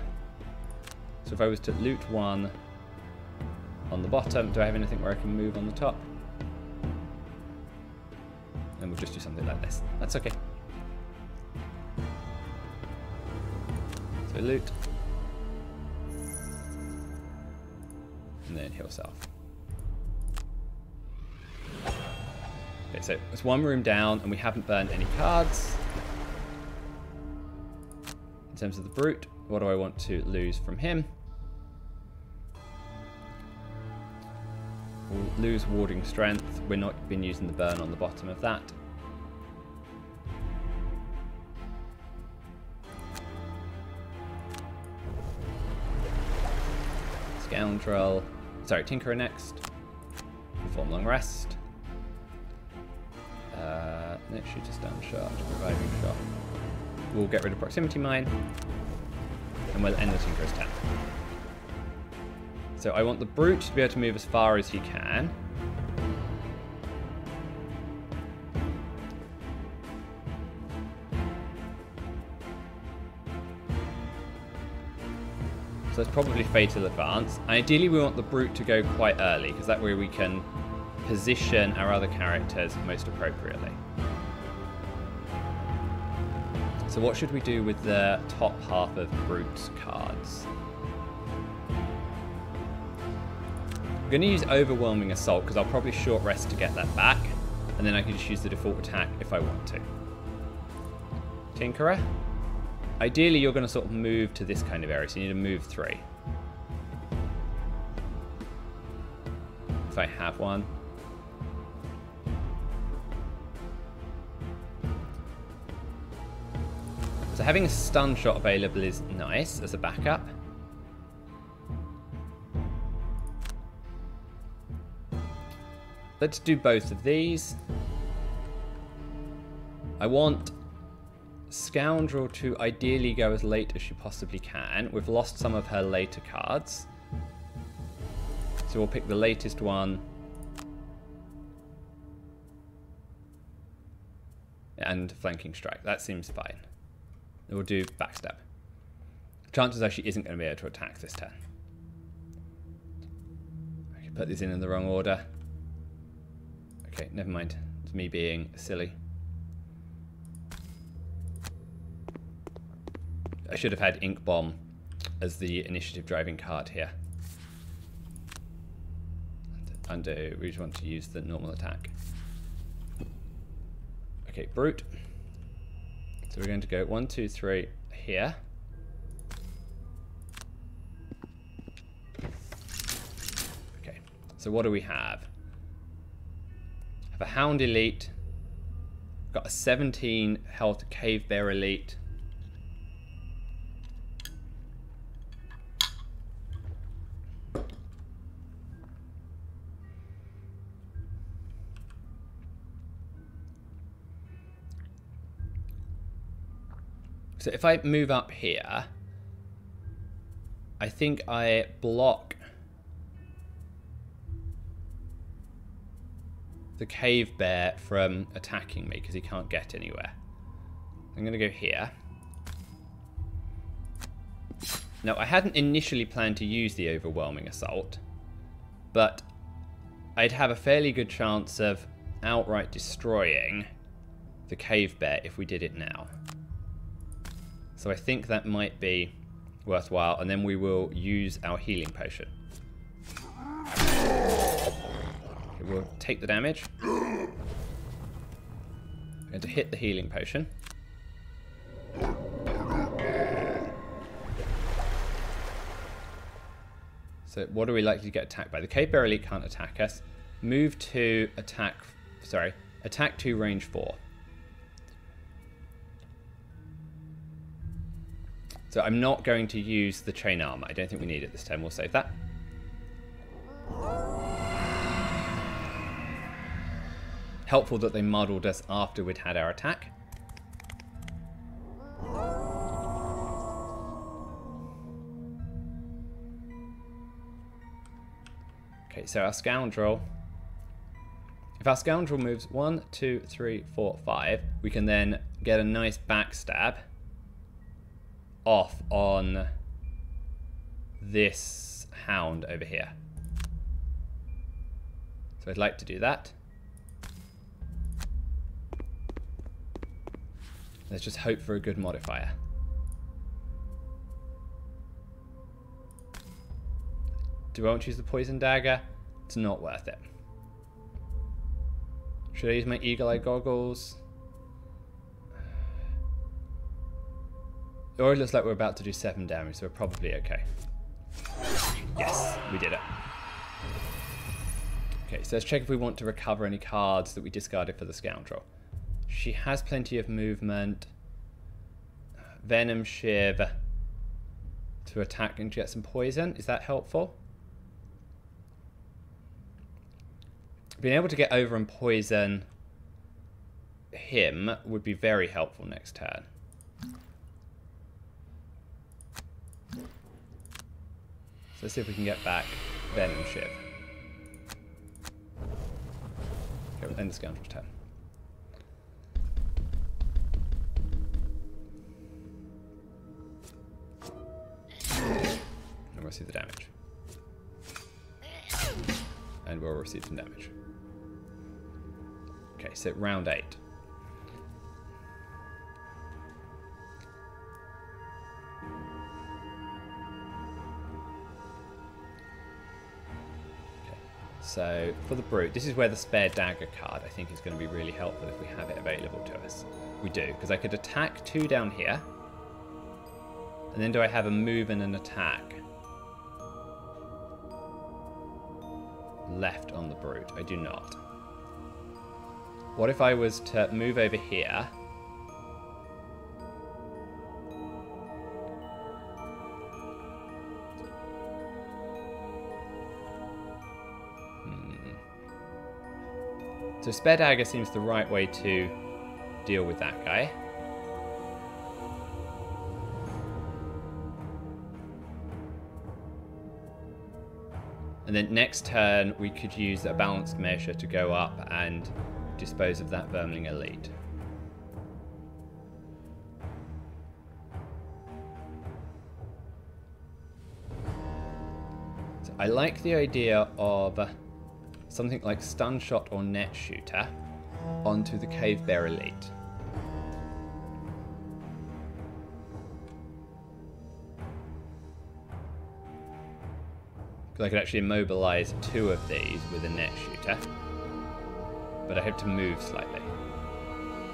So if I was to loot 1 on the bottom, do I have anything where I can move on the top? And we'll just do something like this. That's okay. So loot. And then heal self. Okay, so it's one room down and we haven't burned any cards. In terms of the Brute, what do I want to lose from him? We'll lose warding strength. We're not been using the burn on the bottom of that. Scoundrel. Sorry, Tinkerer next. Perform long rest. Next shooter stun shot, reviving shot. We'll get rid of proximity mine. And we'll end the Tinkerer's turn. So I want the Brute to be able to move as far as he can. So that's probably Fatal Advance. Ideally we want the Brute to go quite early, because that way we can position our other characters most appropriately. So what should we do with the top half of Brute's cards? I'm going to use Overwhelming Assault because I'll probably short rest to get that back, and then I can just use the default attack if I want to. Tinkerer. Ideally you're going to sort of move to this kind of area, so you need to move 3. If I have one. So having a stun shot available is nice as a backup. Let's do both of these. I want Scoundrel to ideally go as late as she possibly can. We've lost some of her later cards. So we'll pick the latest one. And Flanking Strike. That seems fine. We'll do Backstab. Chances are she isn't going to be able to attack this turn. I can put these in the wrong order. Okay, never mind. It's me being silly. I should have had Ink Bomb as the initiative driving card here. Undo, we just want to use the normal attack. Okay, Brute. So we're going to go 1, 2, 3 here. Okay, so what do we have? I have a Hound Elite. Got a 17 health Cave Bear Elite. So if I move up here, I think I block the Cave Bear from attacking me because he can't get anywhere. I'm going to go here. Now, I hadn't initially planned to use the Overwhelming Assault, but I'd have a fairly good chance of outright destroying the Cave Bear if we did it now. So I think that might be worthwhile, and then we will use our healing potion. Okay, we'll take the damage. I'm going to hit the healing potion. So what are we likely to get attacked by? The Cave Bear Elite can't attack us. Move to attack, sorry, attack 2, range 4. So I'm not going to use the chain armor. I don't think we need it this time. We'll save that. Helpful that they muddled us after we'd had our attack. Okay, so our scoundrel... If our scoundrel moves 1, 2, 3, 4, 5, we can then get a nice backstab off on this hound over here. So I'd like to do that. Let's just hope for a good modifier. Do I want to use the poison dagger? It's not worth it. Should I use my eagle eye goggles? It already looks like we're about to do 7 damage, so we're probably okay. Yes, we did it. Okay, so let's check if we want to recover any cards that we discarded for the scoundrel. She has plenty of movement. Venom Shiv to attack and get some poison. Is that helpful? Being able to get over and poison him would be very helpful next turn. So let's see if we can get back Venom Shiv. Okay, we'll end the scoundrel's turn. And we'll see the damage. And we'll receive some damage. Okay, so round 8. So, for the Brute, this is where the spare dagger card I think is going to be really helpful if we have it available to us. We do, because I could attack 2 down here. And then do I have a move and an attack left on the Brute? I do not. What if I was to move over here? So spare dagger seems the right way to deal with that guy. And then next turn we could use a balanced measure to go up and dispose of that Vermling Elite. So I like the idea of something like Stun Shot or Net Shooter onto the Cave Bear Elite. Because I could actually immobilize 2 of these with a Net Shooter. But I have to move slightly.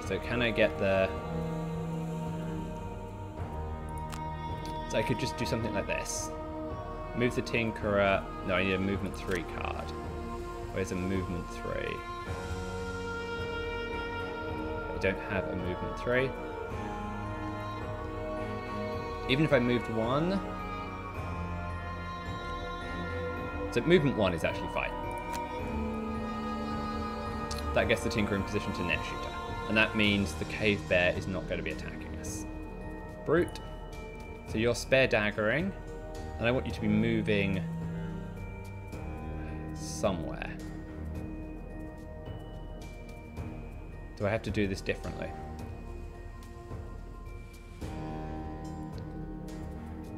So can I get the... So I could just do something like this. Move the Tinkerer. No, I need a movement 3 card. Where's a movement 3? I don't have a movement 3. Even if I moved 1... So movement 1 is actually fine. That gets the Tinker in position to Net Shooter. And that means the Cave Bear is not going to be attacking us. Brute. So you're spare daggering. And I want you to be moving somewhere. Do I have to do this differently?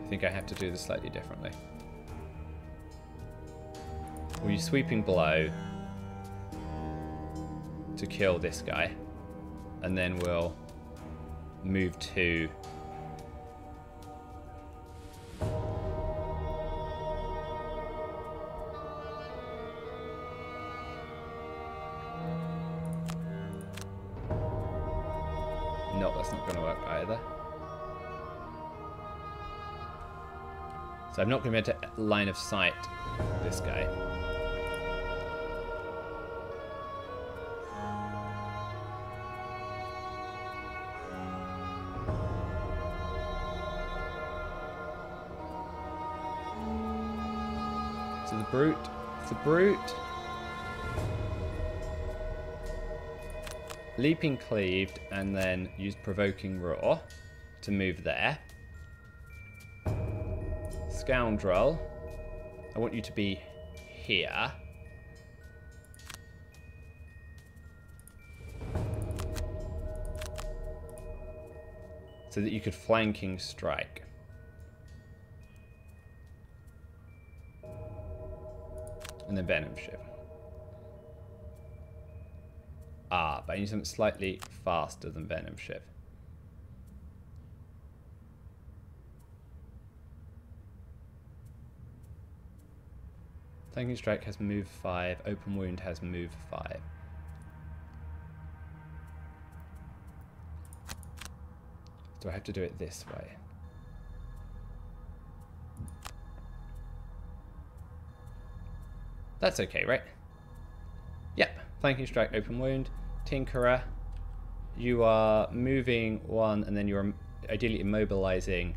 I think I have to do this slightly differently. Will you sweeping blow to kill this guy, and then we'll move to no, that's not going to work either. So I'm not going to be able to line of sight this guy. So the Brute, Leaping Cleaved, and then use Provoking Roar to move there. Scoundrel, I want you to be here. So that you could flanking strike. And then Venom Shiv. Ah, but I need something slightly faster than Venom Shiv. Flanking Strike has move 5, Open Wound has move 5. Do I have to do it this way? That's okay, right? Yep. Flanking Strike, Open Wound. Tinkerer, you are moving 1 and then you're ideally immobilizing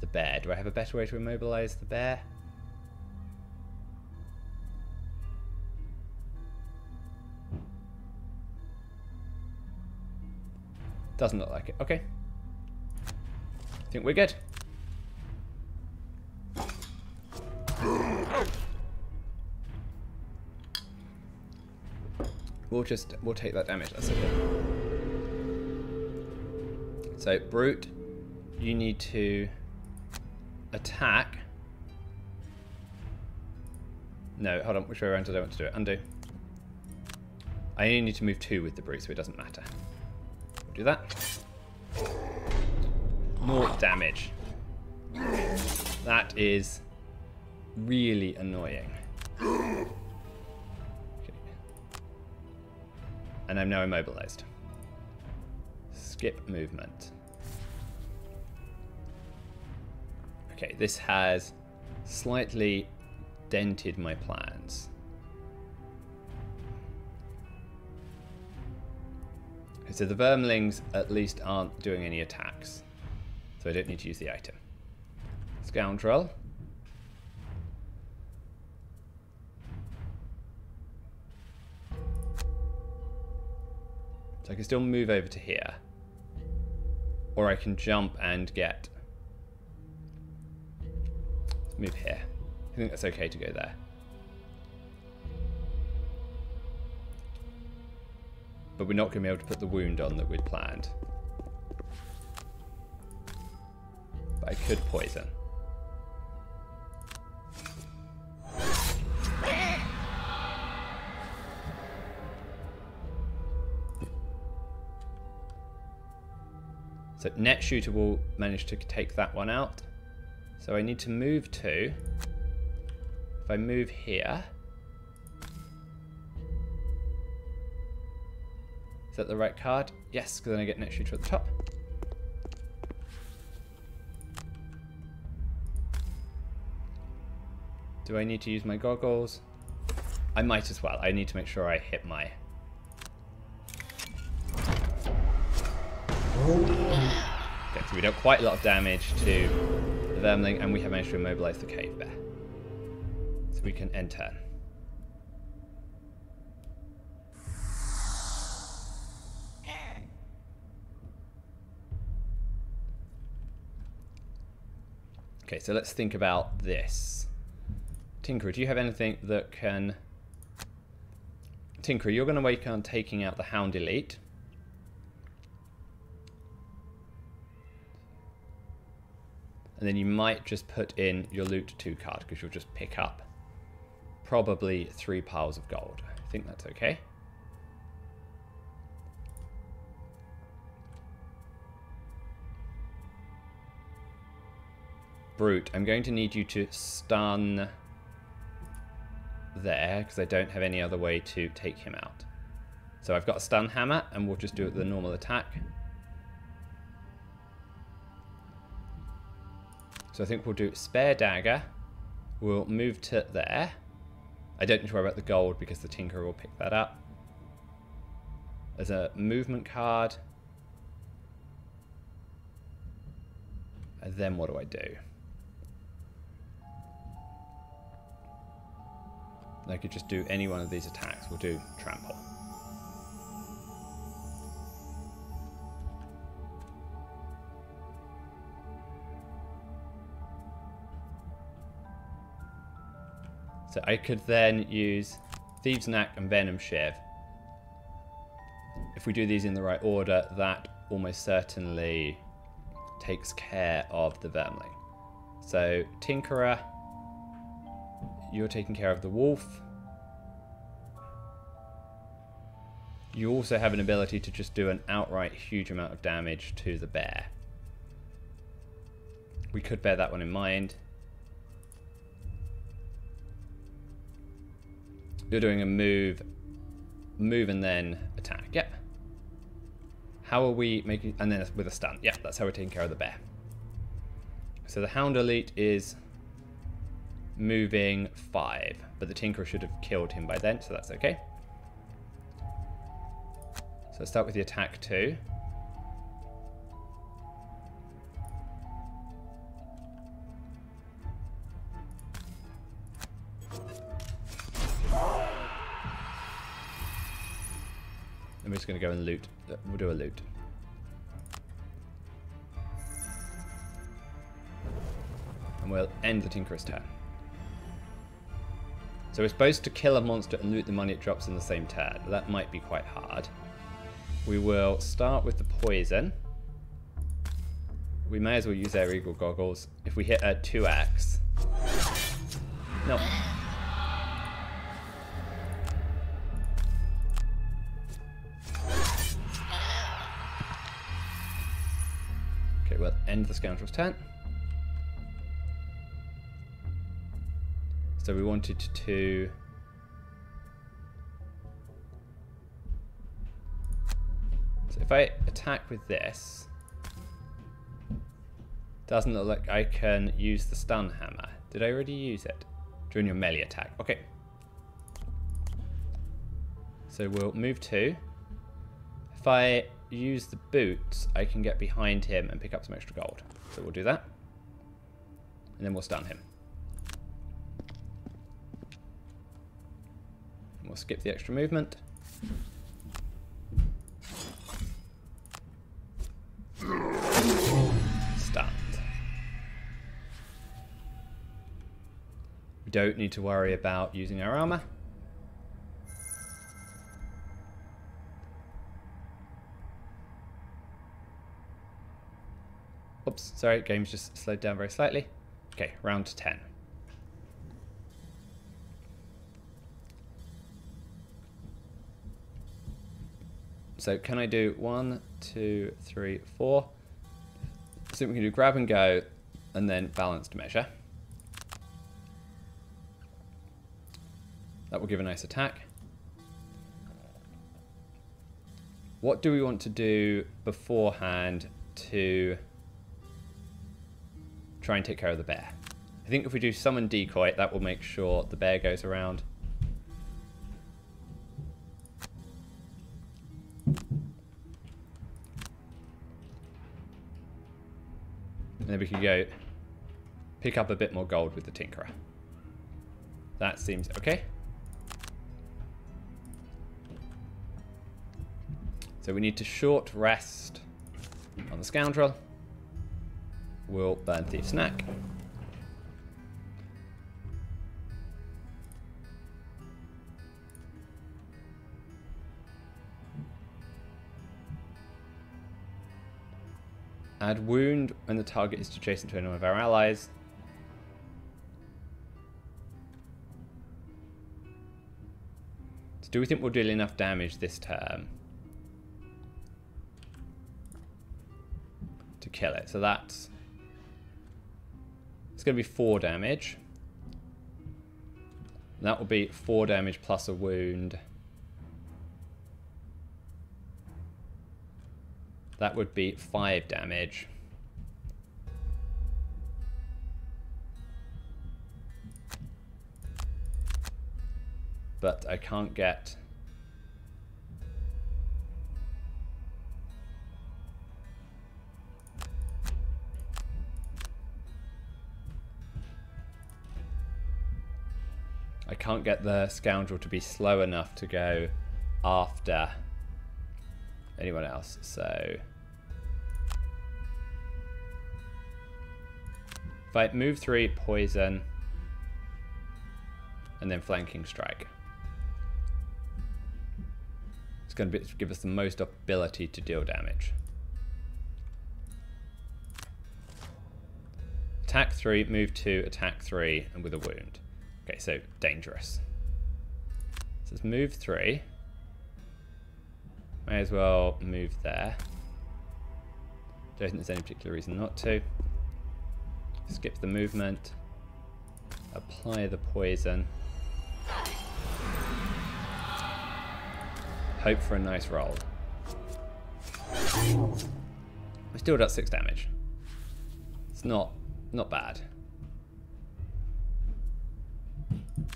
the bear. Do I have a better way to immobilize the bear? Doesn't look like it. Okay. I think we're good. We'll take that damage. That's okay. So Brute, you need to attack. No, hold on. Which way around did I want to do it? Undo. I only need to move 2 with the Brute, so it doesn't matter. We'll do that. More damage. That is really annoying. Okay. And I'm now immobilized. Skip movement. Okay, this has slightly dented my plans. So the Vermlings at least aren't doing any attacks. So I don't need to use the item. Scoundrel. So I can still move over to here. Or I can jump and get... Let's move here. I think that's okay to go there. But we're not going to be able to put the wound on that we'd planned. But I could poison. So Net Shooter will manage to take that one out. So I need to move 2. If I move here... Is that the right card? Yes, because then I get Net Shooter at the top. Do I need to use my goggles? I might as well. I need to make sure I hit my... Okay, so we dealt quite a lot of damage to the Vermling, and we have managed to immobilize the cave bear. So we can end turn. Okay, so let's think about this. Tinkerer, do you have anything that can... Tinkerer, you're going to wake on taking out the Hound Elite. And then you might just put in your Loot 2 card, because you'll just pick up probably 3 piles of gold. I think that's okay. Brute, I'm going to need you to stun there, because I don't have any other way to take him out. So I've got a stun hammer, and we'll just do it the normal attack. So I think we'll do spare dagger. We'll move to there. I don't need to worry about the gold because the Tinkerer will pick that up. There's a movement card. And then what do I do? I could just do any one of these attacks. We'll do trample. So I could then use Thieves' Knack and Venom Shiv. If we do these in the right order, that almost certainly takes care of the Vermling. So Tinkerer, you're taking care of the wolf. You also have an ability to just do an outright huge amount of damage to the bear. We could bear that one in mind. You're doing a move and then attack. Yep. How are we making... And then with a stun. Yep, that's how we're taking care of the bear. So the Hound Elite is moving 5. But the Tinkerer should have killed him by then, so that's okay. So let's start with the attack 2. And we're just going to go and loot. We'll do a loot. And we'll end the Tinkerer's turn. So we're supposed to kill a monster and loot the money it drops in the same turn. That might be quite hard. We will start with the poison. We may as well use our Eagle Goggles. If we hit a 2x. No. Okay, we'll end the Scoundrel's turn. So we wanted to... If I attack with this, doesn't look like I can use the stun hammer. Did I already use it? During your melee attack. Okay. So we'll move 2. If I use the boots, I can get behind him and pick up some extra gold. So we'll do that. And then we'll stun him. And we'll skip the extra movement. Stunned. We don't need to worry about using our armor. Oops, sorry, game's just slowed down very slightly. Okay, round 10. So can I do 1, 2, 3, 4? So we can do grab and go and then balanced measure. That will give a nice attack. What do we want to do beforehand to try and take care of the bear? I think if we do summon decoy, that will make sure the bear goes around. And then we can go pick up a bit more gold with the Tinkerer. That seems okay. So we need to short rest on the Scoundrel. We'll burn Thieves' Knack. Add wound when the target is adjacent to anyone of our allies. So do we think we'll deal enough damage this turn to kill it? So it's going to be 4 damage. That will be 4 damage plus a wound. That would be 5 damage. But I can't get... I can't get the Scoundrel to be slow enough to go after anyone else, so if I move 3, poison, and then flanking strike. It's going to give us the most ability to deal damage. Attack 3, move 2, attack 3, and with a wound. Okay, so dangerous. So let's move 3. May as well move there. Don't think there's any particular reason not to. Skip the movement. Apply the poison. Hope for a nice roll. We still got 6 damage. It's not bad.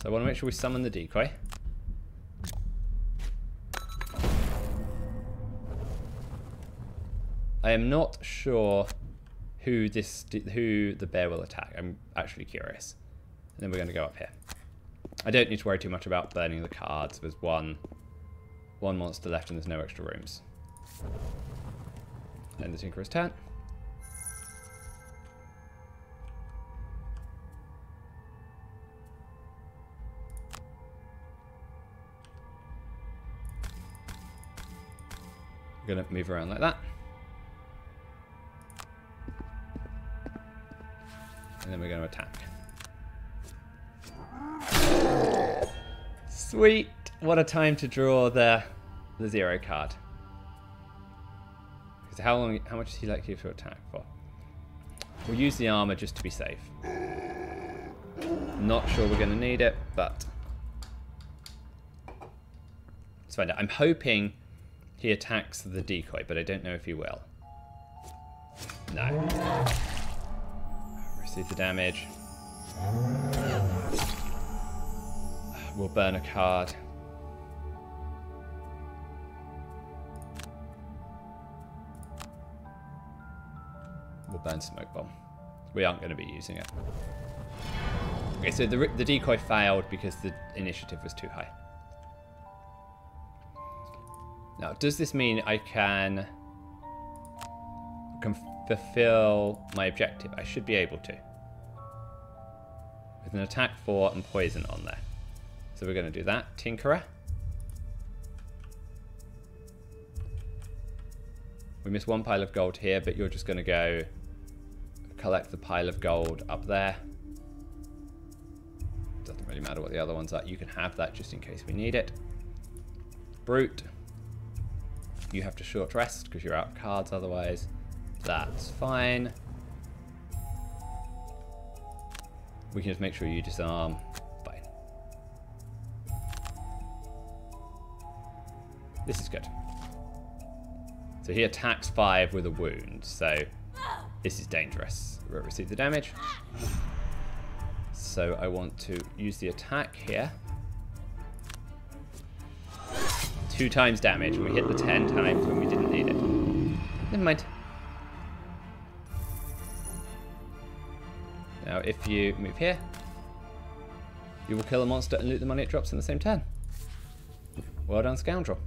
So I want to make sure we summon the decoy. I am not sure who the bear will attack. I'm actually curious. And then we're going to go up here. I don't need to worry too much about burning the cards. There's one monster left and there's no extra rooms. End the Tinkerer's turn. We're going to move around like that. And then we're going to attack. Sweet! What a time to draw the 0 card. So how much is he likely to attack for? We'll use the armor just to be safe. Not sure we're going to need it, but let's find out. I'm hoping he attacks the decoy, but I don't know if he will. No. Receive the damage. We'll burn a card. We'll burn Smoke Bomb. We aren't going to be using it. Okay, so the decoy failed because the initiative was too high. Now, does this mean I can fulfill my objective? I should be able to. With an attack 4 and poison on there. So we're going to do that. Tinkerer. We missed 1 pile of gold here, but you're just going to go collect the pile of gold up there. Doesn't really matter what the other ones are. You can have that just in case we need it. Brute. You have to short rest because you're out of cards otherwise. That's fine. We can just make sure you disarm. Fine. This is good. So he attacks 5 with a wound, so this is dangerous. We'll receive the damage. So I want to use the attack here. 2 times damage, and we hit the 10 times when we didn't need it. Never mind. Now if you move here, you will kill a monster and loot the money it drops in the same turn. Well done, scoundrel.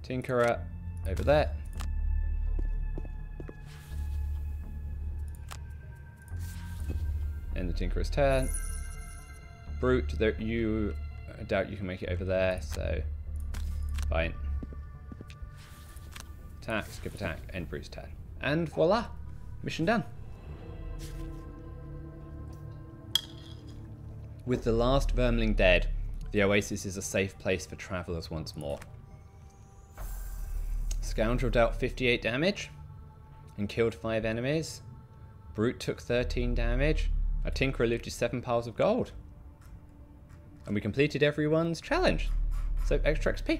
Tinkerer over there. End the Tinkerer's turn. Brute, I doubt you can make it over there, so fine. Attack, skip attack, end Brute's turn. And voila! Mission done. With the last Vermling dead, the Oasis is a safe place for travellers once more. Scoundrel dealt 58 damage and killed 5 enemies. Brute took 13 damage. Our Tinkerer looted 7 piles of gold. And we completed everyone's challenge. So extra XP.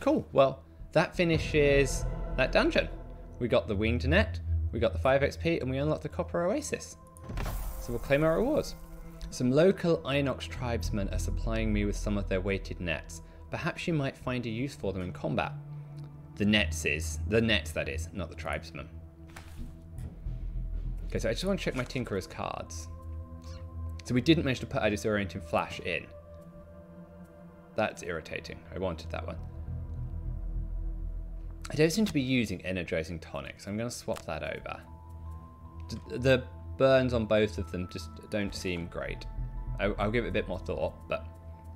Cool. Well, that finishes that dungeon. We got the winged net, we got the 5 XP, and we unlocked the Copper Oasis. So we'll claim our rewards. Some local Inox tribesmen are supplying me with some of their weighted nets. Perhaps you might find a use for them in combat. The nets, that is, not the tribesmen. Okay, so I just want to check my Tinkerer's cards. So we didn't manage to put our Disorienting Flash in. That's irritating. I wanted that one. I don't seem to be using energizing tonics. I'm going to swap that over. The burns on both of them just don't seem great. I'll give it a bit more thought, but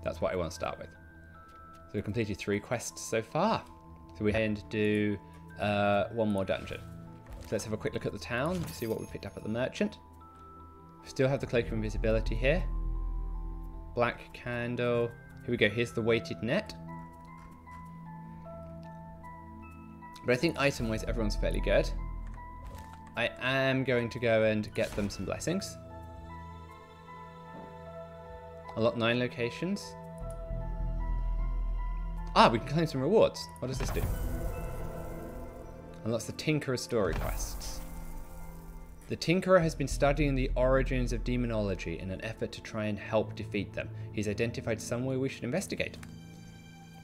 that's what I want to start with. So we've completed 3 quests so far. So we head to do 1 more dungeon. So let's have a quick look at the town, see what we picked up at the merchant. We still have the cloak of invisibility here. Black candle. Here we go, here's the weighted net. But I think item-wise everyone's fairly good. I am going to go and get them some blessings. Unlock 9 locations. Ah, we can claim some rewards. What does this do? Unlocks the Tinkerer story quests. The Tinkerer has been studying the origins of demonology in an effort to try and help defeat them. He's identified somewhere we should investigate.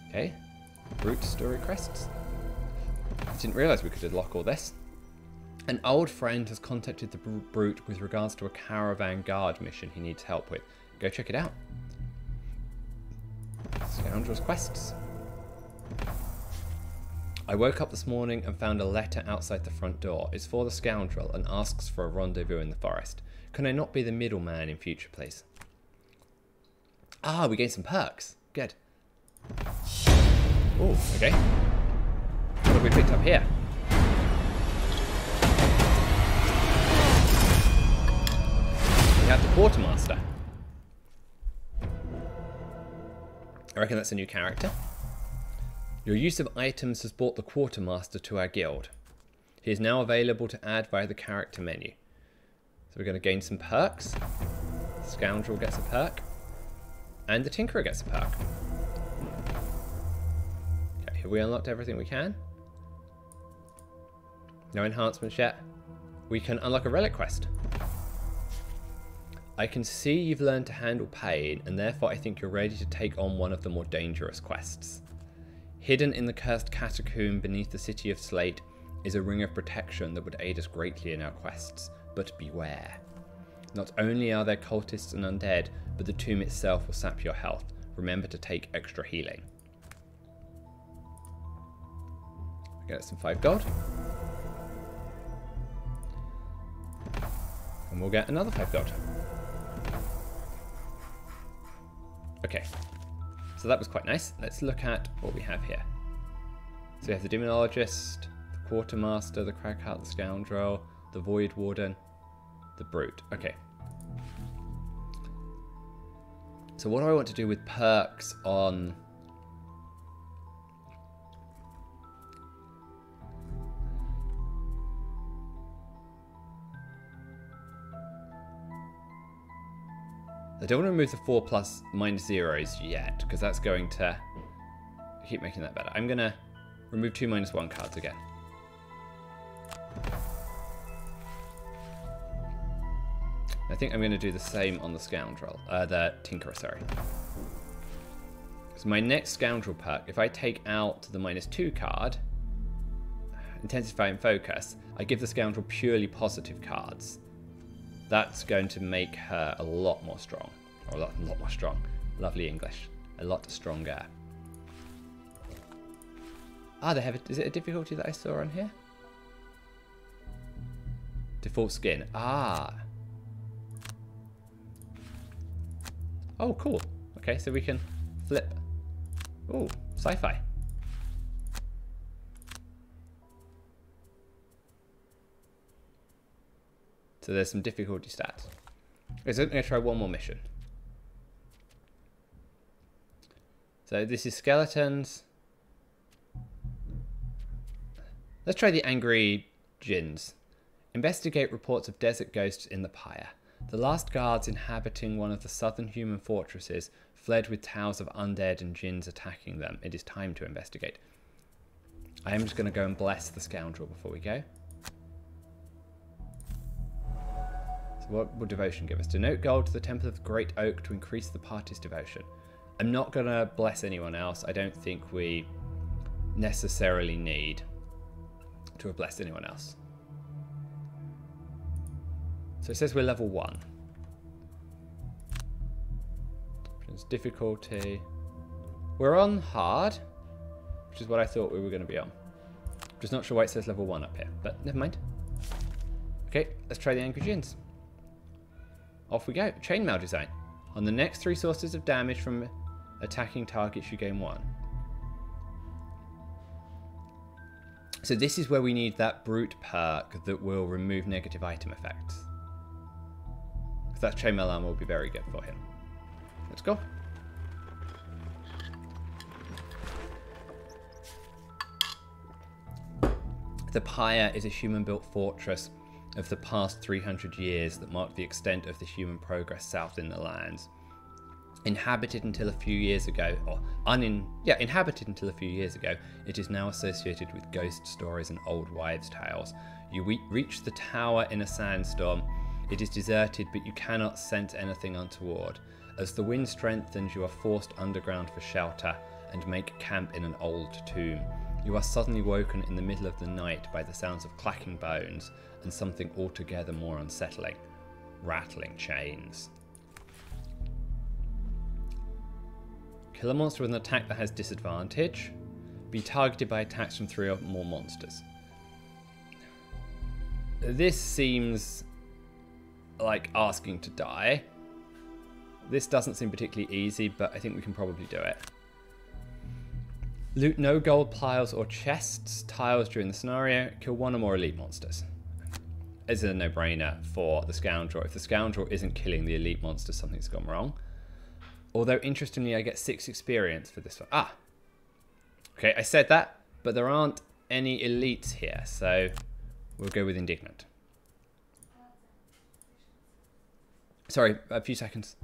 Okay. Brute story quests. I didn't realise we could unlock all this. An old friend has contacted the Brute with regards to a caravan guard mission he needs help with. Go check it out. Scoundrels quests. I woke up this morning and found a letter outside the front door. It's for the scoundrel and asks for a rendezvous in the forest. Can I not be the middleman in future, please? Ah, we gained some perks. Good. Oh, okay. What have we picked up here? We have the quartermaster. I reckon that's a new character. Your use of items has brought the quartermaster to our guild. He is now available to add via the character menu. So we're going to gain some perks. The scoundrel gets a perk. And the tinkerer gets a perk. Okay, have we unlocked everything we can? No enhancements yet. We can unlock a relic quest. I can see you've learned to handle pain, and therefore I think you're ready to take on one of the more dangerous quests. Hidden in the cursed catacomb beneath the city of Slate is a ring of protection that would aid us greatly in our quests, but beware. Not only are there cultists and undead, but the tomb itself will sap your health. Remember to take extra healing. Get some 5 gold. And we'll get another 5 gold. Okay, so that was quite nice. Let's look at what we have here. So we have the Demonologist, the Quartermaster, the Cragheart, the Scoundrel, the Void Warden, the Brute. Okay. So what do I want to do with perks on... I don't want to remove the 4 plus -0s yet, because that's going to keep making that better. I'm going to remove 2 -1 cards again. I think I'm going to do the same on the Scoundrel, the Tinkerer, sorry. So my next Scoundrel perk, if I take out the -2 card, Intensify and Focus, I give the Scoundrel purely positive cards. That's going to make her a lot more strong. Or a lot more strong. Lovely English. A lot stronger. Ah, they have is it a difficulty that I saw on here? Default skin. Ah. Oh, cool. Okay, so we can flip. Oh, sci-fi. So there's some difficulty stats. Okay, so I'm going to try one more mission. So this is skeletons. Let's try the angry Djinns. Investigate reports of desert ghosts in the pyre. The last guards inhabiting one of the southern human fortresses fled with tales of undead and Djinns attacking them. It is time to investigate. I am just going to go and bless the scoundrel before we go. So what will devotion give us? Denote gold to the Temple of the Great Oak to increase the party's devotion. I'm not going to bless anyone else. I don't think we necessarily need to have blessed anyone else. So it says we're level 1. It's difficulty. We're on hard, which is what I thought we were going to be on. Just not sure why it says level 1 up here, but never mind. Okay, let's try the Angry Djinns. Off we go. Chainmail design. On the next 3 sources of damage from attacking targets, you gain 1. So this is where we need that brute perk that will remove negative item effects. Because that chainmail armor will be very good for him. Let's go. The Pyre is a human-built fortress of the past 300 years that marked the extent of the human progress south in the lands. Inhabited until a few years ago, inhabited until a few years ago, it is now associated with ghost stories and old wives' tales. You reach the tower in a sandstorm. It is deserted, but you cannot sense anything untoward. As the wind strengthens, you are forced underground for shelter and make camp in an old tomb. You are suddenly woken in the middle of the night by the sounds of clacking bones and something altogether more unsettling: rattling chains. Kill a monster with an attack that has disadvantage. Be targeted by attacks from 3 or more monsters. This seems like asking to die. This doesn't seem particularly easy, but I think we can probably do it. Loot no gold piles or chests, tiles during the scenario. Kill 1 or more elite monsters. It's a no-brainer for the Scoundrel. If the Scoundrel isn't killing the elite monsters, something's gone wrong. Although, interestingly, I get 6 experience for this one. Ah! Okay, I said that, but there aren't any elites here, so we'll go with Indignant. Sorry, a few seconds.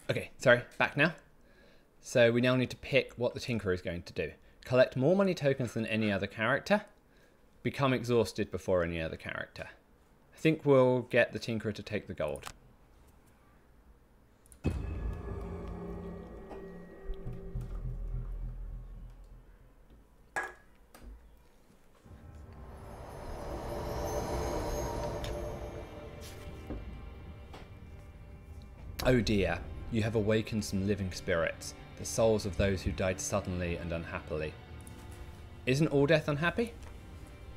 Okay, sorry, back now. So we now need to pick what the Tinkerer is going to do. Collect more money tokens than any other character. Become exhausted before any other character. I think we'll get the Tinkerer to take the gold. Oh dear. You have awakened some living spirits, the souls of those who died suddenly and unhappily. Isn't all death unhappy?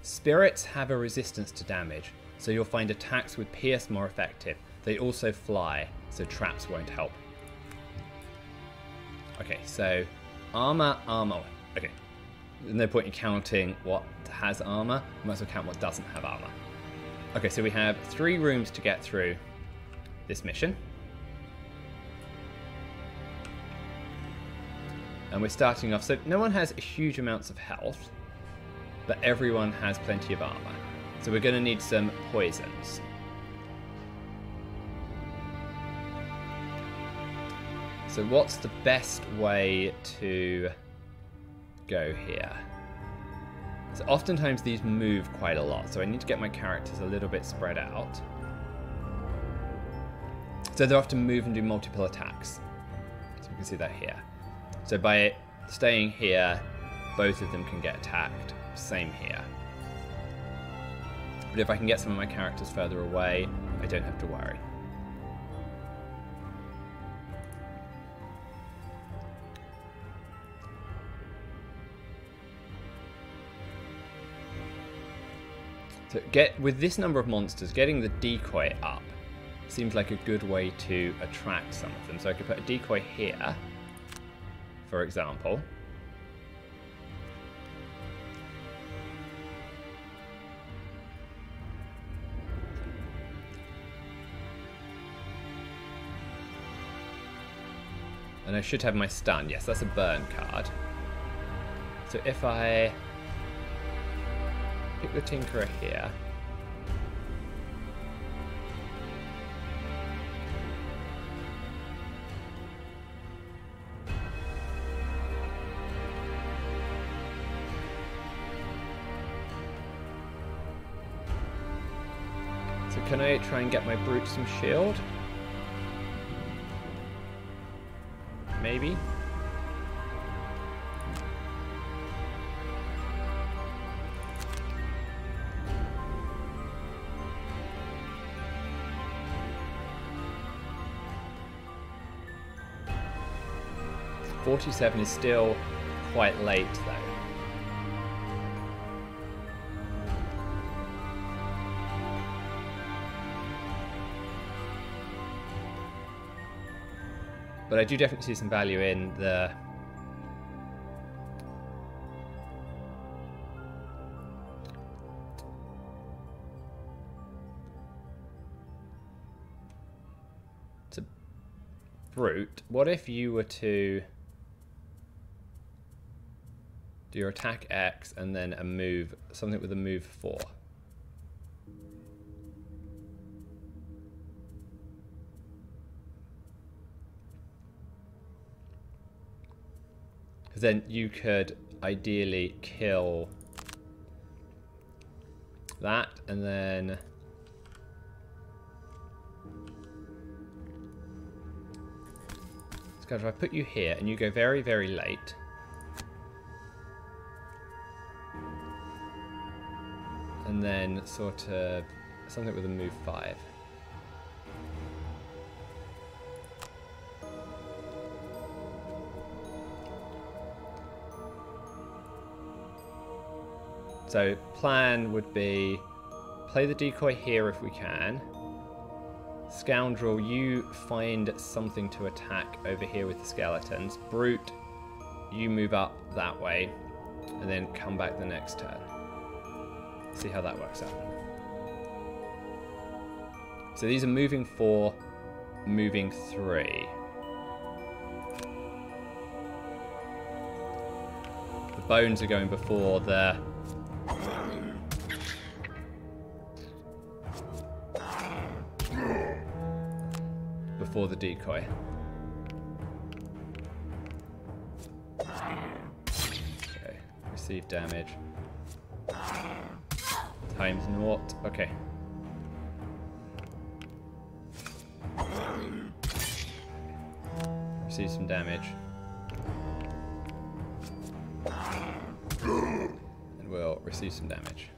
Spirits have a resistance to damage, so you'll find attacks with Pierce more effective. They also fly, so traps won't help. Okay, so armor. Okay, there's no point in counting what has armor. We might as well count what doesn't have armor. Okay, so we have 3 rooms to get through this mission. And we're starting off, so no one has huge amounts of health, but everyone has plenty of armor. So we're going to need some poisons. So what's the best way to go here? So oftentimes these move quite a lot, so I need to get my characters a little bit spread out. So they'll have to move and do multiple attacks. So we can see that here. So by staying here, both of them can get attacked. Same here. But if I can get some of my characters further away, I don't have to worry. So with this number of monsters, getting the decoy up seems like a good way to attract some of them. So I could put a decoy here, for example. And I should have my stun. Yes, that's a burn card. So if I pick the Tinkerer here, so can I try and get my brute some shield? maybe. $47 is still quite late though. But I do definitely see some value in the brute. What if you were to do your attack X and then a move, something with a move 4? Because then you could ideally kill that and then so if I put you here and you go very, very late, and then sort of something with a move 5. So plan would be play the decoy here if we can. Scoundrel, you find something to attack over here with the skeletons. Brute, you move up that way and then come back the next turn. See how that works out. So these are moving 4, moving 3. The bones are going before the decoy. Okay, receive damage. Times 0. Okay. Receive some damage. And we'll receive some damage.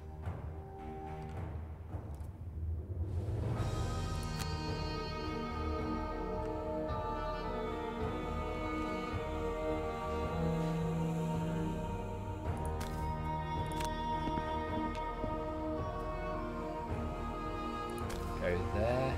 Go there.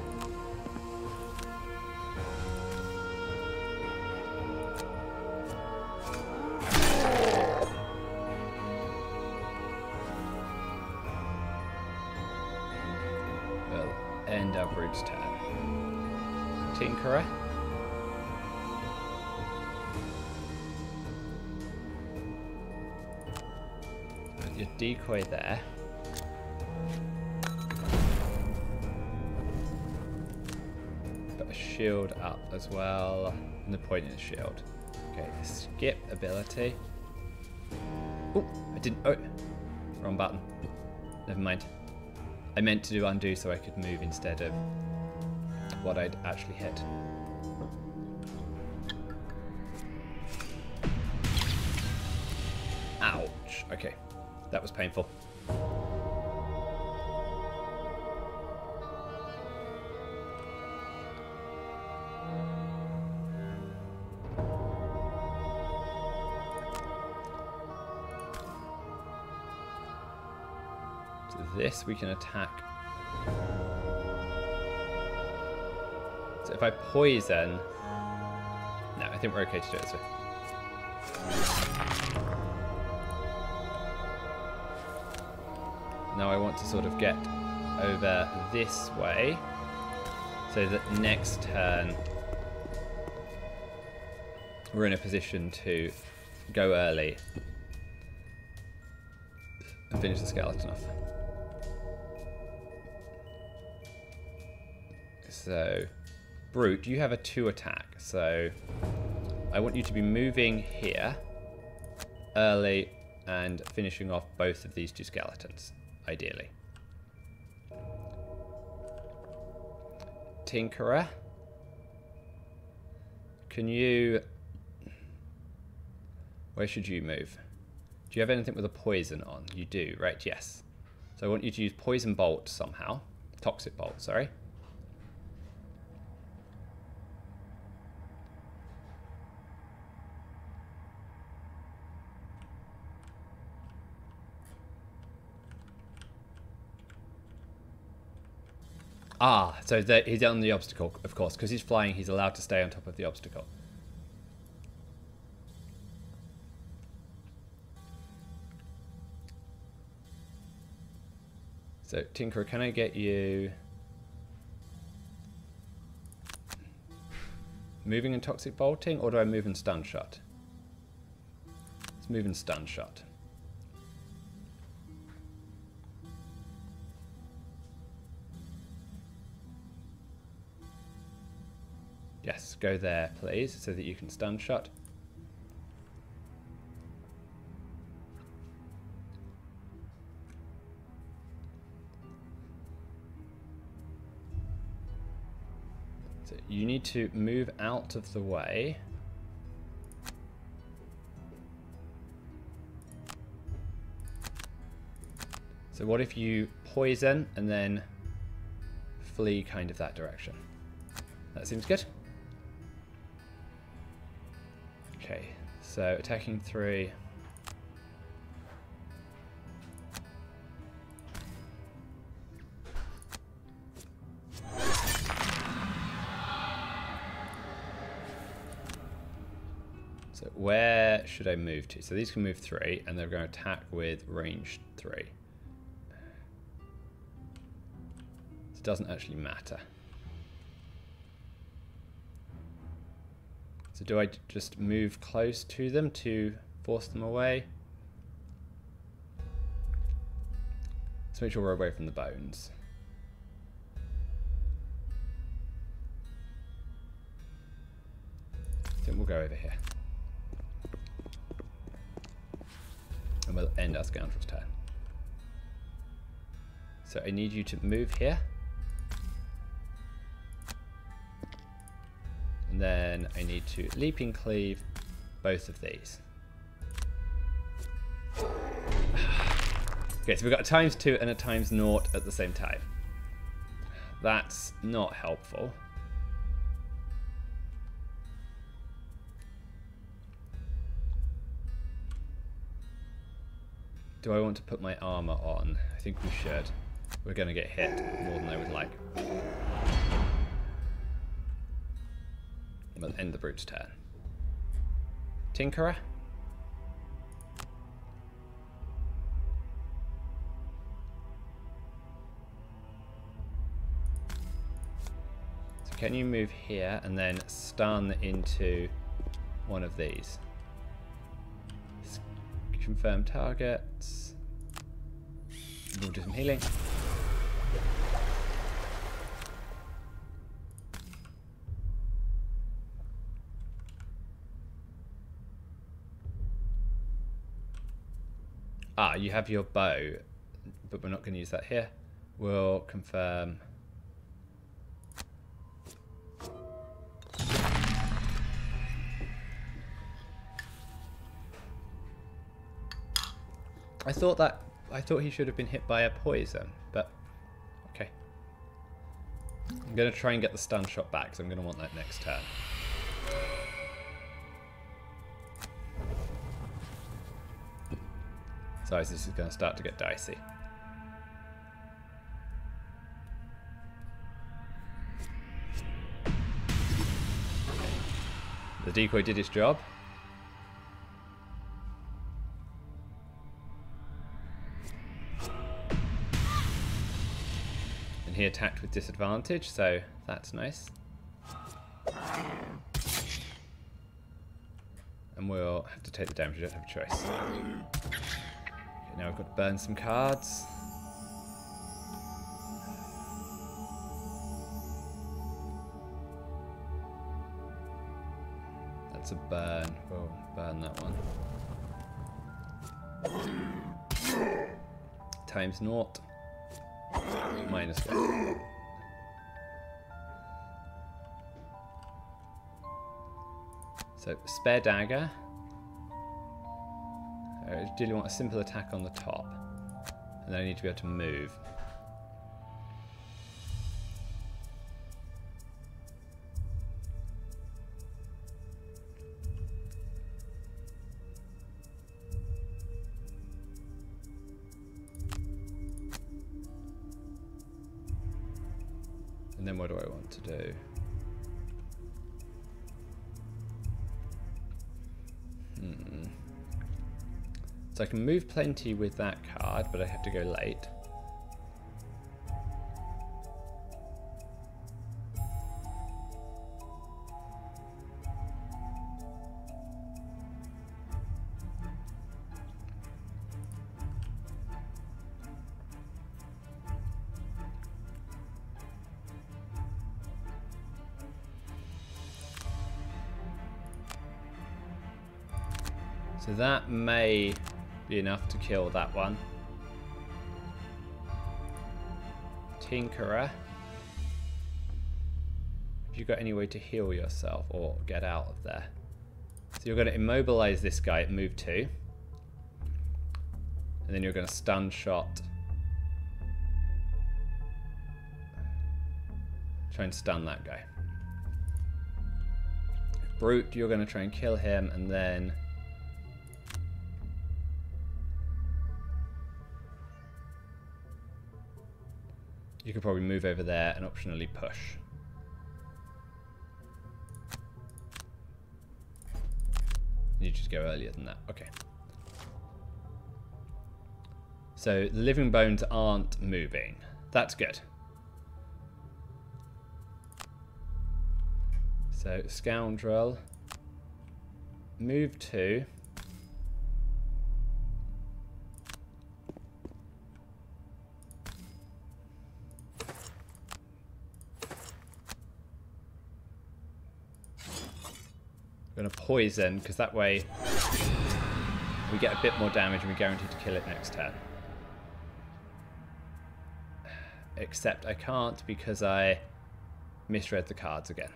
We'll end our brute's turn. Tinkerer. Put your decoy there. Shield up as well, and the point is shield. Okay, skip ability. Oh, I didn't. Oh, wrong button. Never mind. I meant to do undo so I could move instead of what I'd actually hit. Ouch. Okay, that was painful. This we can attack. So if I poison, no, I think we're okay to do it this way. Now I want to sort of get over this way so that next turn we're in a position to go early and finish the skeleton off. So, Brute, you have a 2 attack, so I want you to be moving here early and finishing off both of these 2 skeletons, ideally. Tinkerer, can you Where should you move? Do you have anything with a poison on? You do, right? Yes. So I want you to use poison bolt somehow. Toxic bolt, sorry. Ah, so he's on the obstacle, of course. Because he's flying, he's allowed to stay on top of the obstacle. So, Tinkerer, can I get you... moving and toxic bolting, or do I move and stun shot? Let's move and stun shot. Yes, go there, please, so that you can stun shot. So you need to move out of the way. So what if you poison and then flee kind of that direction? That seems good. Okay, so attacking 3. So where should I move to? So these can move 3, and they're going to attack with range 3. It doesn't actually matter. So do I just move close to them to force them away? Let's make sure we're away from the bones. I think we'll go over here. And we'll end our scoundrel's turn. So I need you to move here. And then I need to leaping cleave both of these. Okay, so we've got a ×2 and a ×0 at the same time. That's not helpful. Do I want to put my armor on? I think we should. We're going to get hit more than I would like. We'll end the brute's turn. Tinkerer. So can you move here and then stun into one of these? Confirm targets. We'll do some healing. Ah, you have your bow, but we're not going to use that here. We'll confirm. I thought he should have been hit by a poison, but okay. I'm going to try and get the stun shot back, because I'm going to want that next turn. So this is going to start to get dicey. The decoy did its job. And he attacked with disadvantage, so that's nice. And we'll have to take the damage, we don't have a choice. Now we've got to burn some cards. That's a burn. We'll burn that one. ×0. -1. So spare dagger. I ideally want a simple attack on the top. And then I need to be able to move. And then what do I want to do? So I can move plenty with that card, but I have to go late. So that may be enough to kill that one. Tinkerer. Have you got any way to heal yourself or get out of there? So you're going to immobilize this guy at move 2. And then you're going to stun shot. Try and stun that guy. Brute, you're going to try and kill him, and then you could probably move over there and optionally push. You just go earlier than that. Okay. So the living bones aren't moving. That's good. So scoundrel. Move 2. I'm going to poison, because that way we get a bit more damage and we're guaranteed to kill it next turn. Except I can't because I misread the cards again.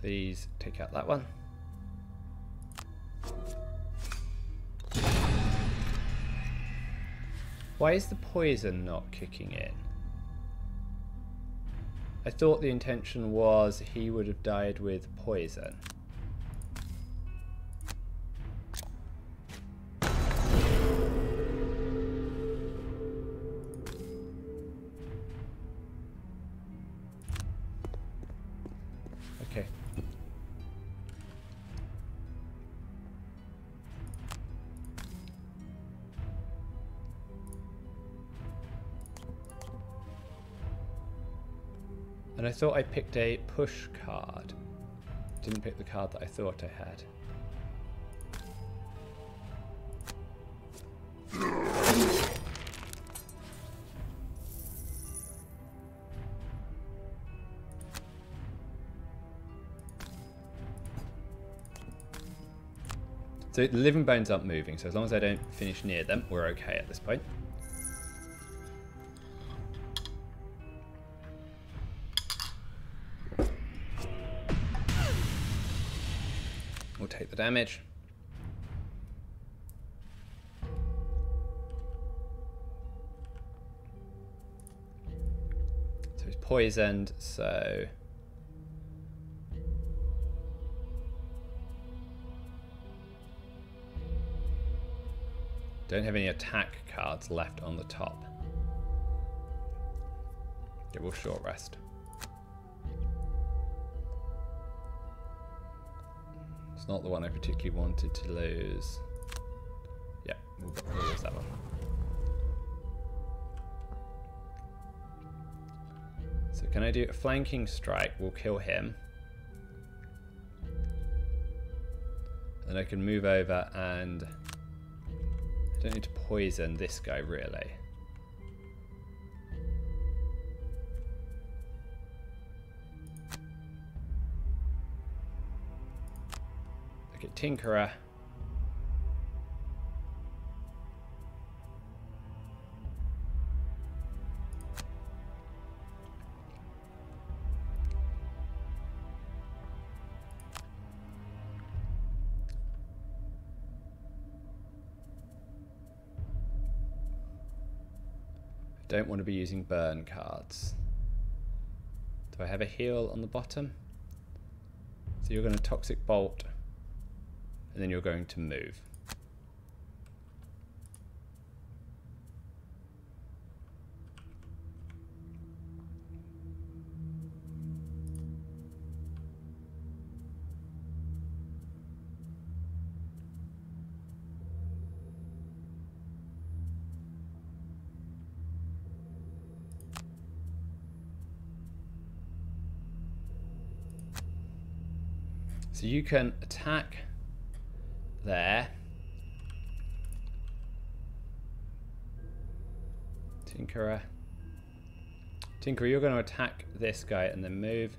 Please take out that one. Why is the poison not kicking in? I thought the intention was he would have died with poison. Okay. And I thought I picked a push card. Didn't pick the card that I thought I had. So the living bones aren't moving, so as long as I don't finish near them, we're okay at this point. We'll take the damage. So he's poisoned, so don't have any attack cards left on the top. Okay, we'll short rest. It's not the one I particularly wanted to lose. Yeah, we'll lose that one. So can I do a flanking strike? We'll kill him. Then I can move over and I don't need to poison this guy really. Okay, Tinkerer. Don't want to be using burn cards. Do I have a heal on the bottom? So you're going to Toxic Bolt, and then you're going to move. So you can attack there. Tinkerer. Tinkerer, you're going to attack this guy and then move.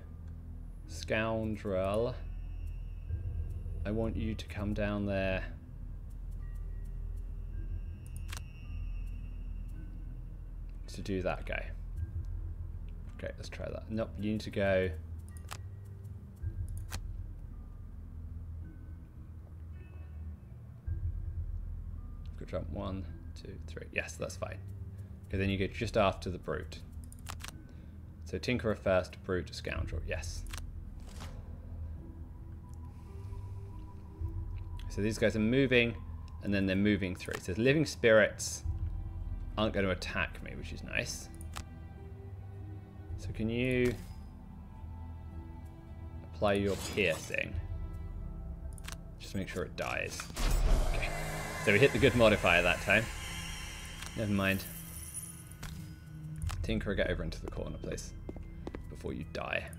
Scoundrel. I want you to come down there. To do that guy. Okay, let's try that. Nope, you need to go. Jump 1, 2, 3. Yes, that's fine. Okay, then you go just after the brute. So Tinkerer first, brute, scoundrel. Yes. So these guys are moving, and then they're moving through. So living spirits aren't going to attack me, which is nice. So can you apply your piercing? Just make sure it dies. Okay. So we hit the good modifier that time. Never mind. Tinkerer, get over into the corner, please. Before you die.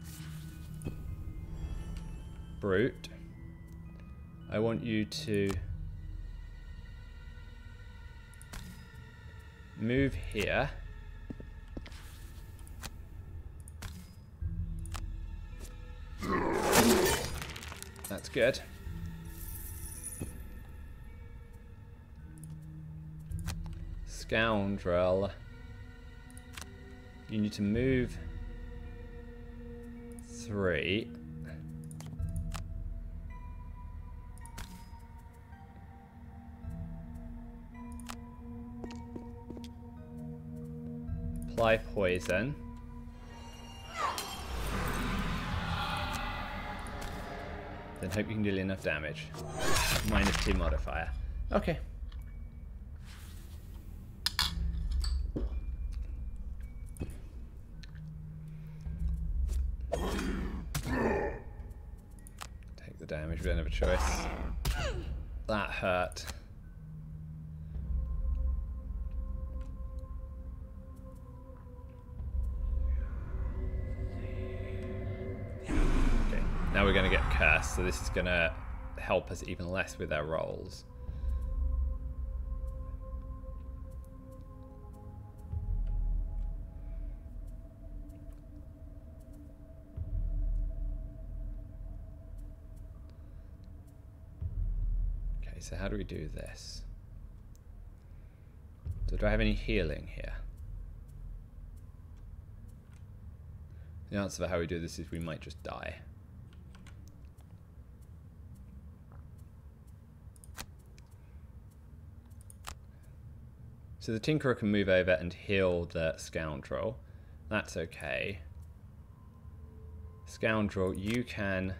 Brute. I want you to move here. That's good. Scoundrel. You need to move 3. Apply poison. Then hope you can deal enough damage. -2 modifier. Okay. Damage, we don't have a choice. That hurt. Okay, now we're going to get cursed, so this is going to help us even less with our rolls. So how do we do this? So do I have any healing here? The answer for how we do this is we might just die. So the Tinkerer can move over and heal the Scoundrel. That's okay. Scoundrel, you can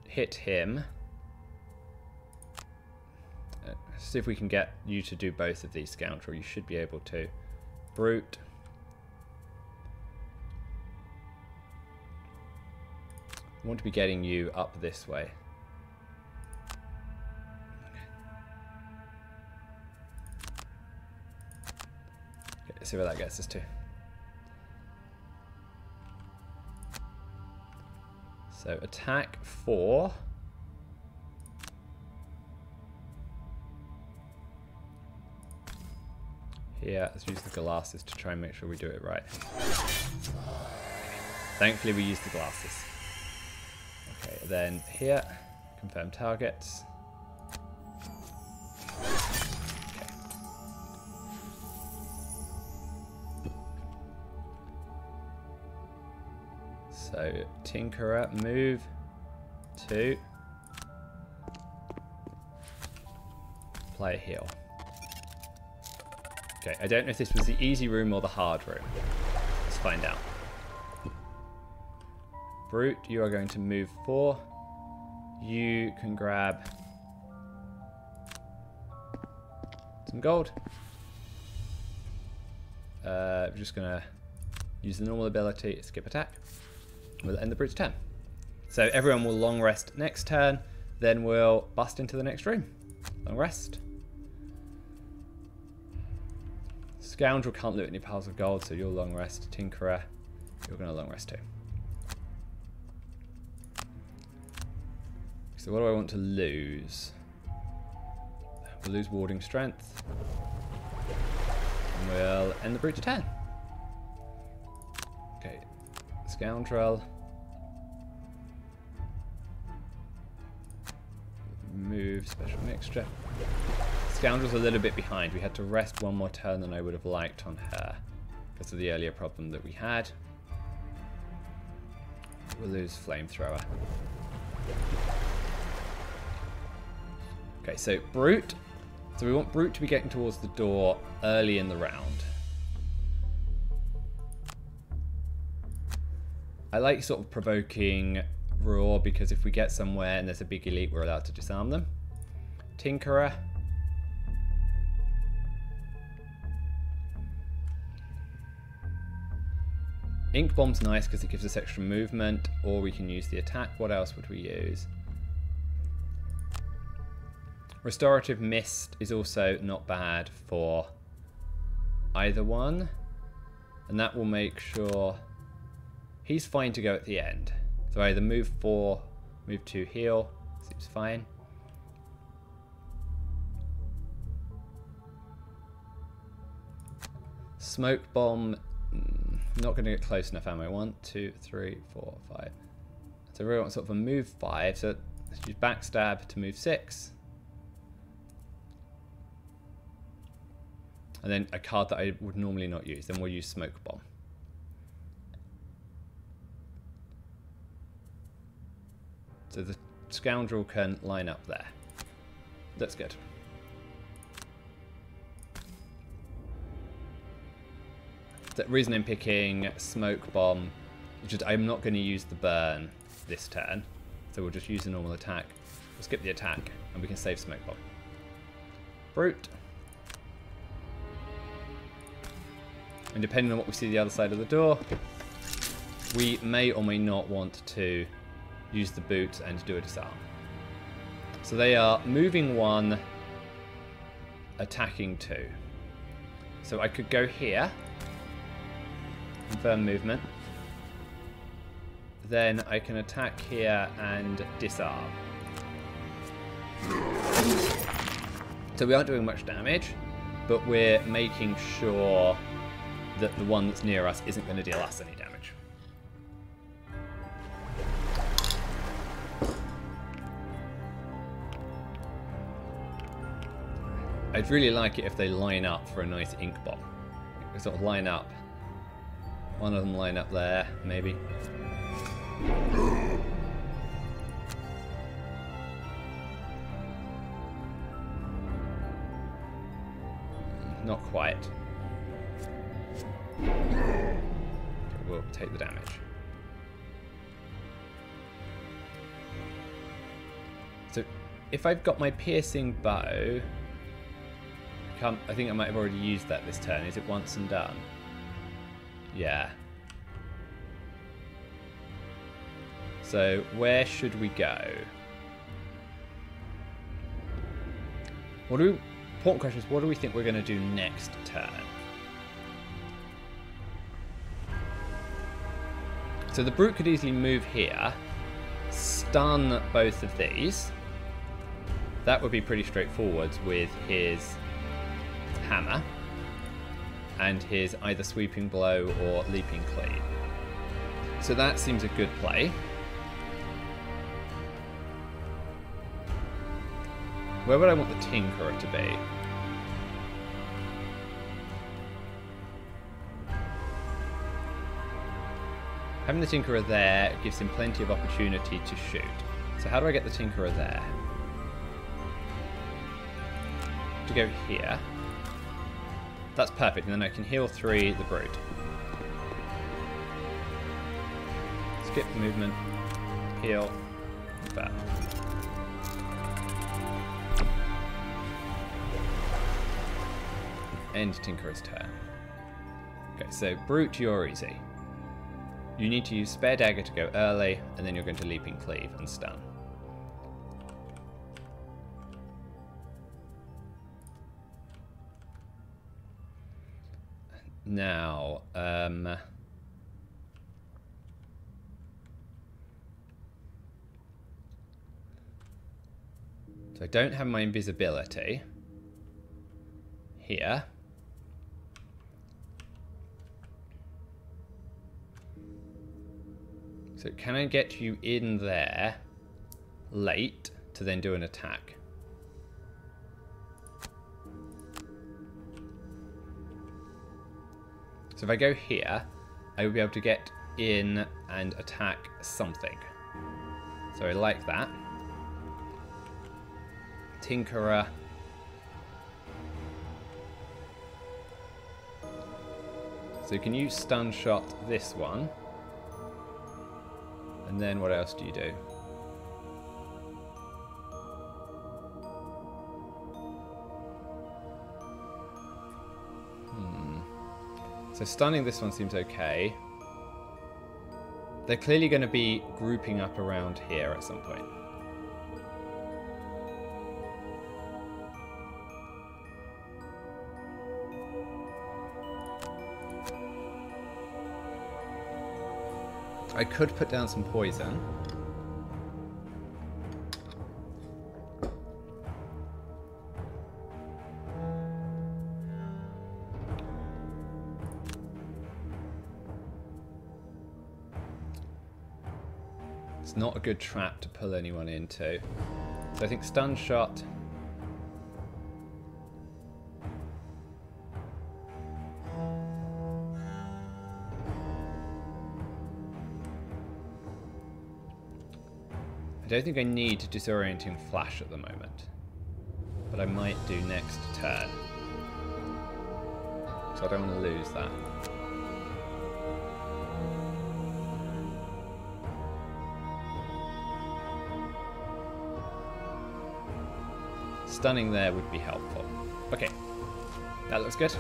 hit him. See if we can get you to do both of these, Scoundrel. You should be able to. Brute. I want to be getting you up this way. Okay, let's see where that gets us to. So attack 4. Here, let's use the glasses to try and make sure we do it right. Thankfully we use the glasses. Okay, then here, confirm targets. Okay. So, Tinkerer, move to player heal. Okay, I don't know if this was the easy room or the hard room. Let's find out. Brute, you are going to move 4. You can grab some gold. We're just going to use the normal ability, skip attack. We'll end the Brute's turn. So everyone will long rest next turn, then we'll bust into the next room. Long rest. Scoundrel can't loot any piles of gold, so you'll long rest. Tinkerer, you're going to long rest too. So what do I want to lose? We'll lose warding strength. And we'll end the Brute's turn. Okay, Scoundrel. Move special mixture. Scoundrel's a little bit behind. We had to rest one more turn than I would have liked on her because of the earlier problem that we had. We'll lose Flamethrower. Okay, so Brute. So we want Brute to be getting towards the door early in the round. I like sort of provoking Roar because if we get somewhere and there's a big elite, we're allowed to disarm them. Tinkerer. Ink Bomb's nice because it gives us extra movement, or we can use the attack. What else would we use? Restorative Mist is also not bad for either one. And that will make sure he's fine to go at the end. So either move 4, move 2, heal. Seems fine. Smoke Bomb. Not going to get close enough, am I? 1, 2, 3, 4, 5. So we want sort of a move 5. So let's use Backstab to move 6. And then a card that I would normally not use. Then we'll use Smoke Bomb. So the Scoundrel can line up there. That's good. The reason I'm picking Smoke Bomb is just I'm not going to use the burn this turn. So we'll just use a normal attack. We'll skip the attack and we can save Smoke Bomb. Brute. And depending on what we see the other side of the door, we may or may not want to use the boot and do a disarm. So they are moving 1, attacking 2. So I could go here, confirm movement. Then I can attack here and disarm. So we aren't doing much damage, but we're making sure that the one that's near us isn't going to deal us any damage. I'd really like it if they line up for a nice ink bomb. They sort of line up. One of them line up there, maybe. Not quite. Okay, we'll take the damage. So if I've got my piercing bow, I think I might have already used that this turn. Is it once and done? Yeah. So where should we go? Important question is, what do we think we're going to do next turn? So the Brute could easily move here, stun both of these. That would be pretty straightforward with his hammer and his either sweeping blow or leaping cleave. So that seems a good play. Where would I want the Tinkerer to be? Having the Tinkerer there gives him plenty of opportunity to shoot. So how do I get the Tinkerer there? To go here. That's perfect, and then I can heal 3 the Brute. Skip the movement. Heal. Bam. End Tinkerer's turn. Okay, so Brute, you're easy. You need to use Spare Dagger to go early, and then you're going to Leaping Cleave and stun. Now, so I don't have my invisibility here. So can I get you in there late to then do an attack? So if I go here, I will be able to get in and attack something. So I like that. Tinkerer. So can you stun shot this one? And then what else do you do? So stunning this one seems okay. They're clearly going to be grouping up around here at some point. I could put down some poison. It's not a good trap to pull anyone into. So I think stun shot. I don't think I need disorienting flash at the moment, but I might do next turn. So I don't want to lose that. Stunning there would be helpful. Okay, that looks good.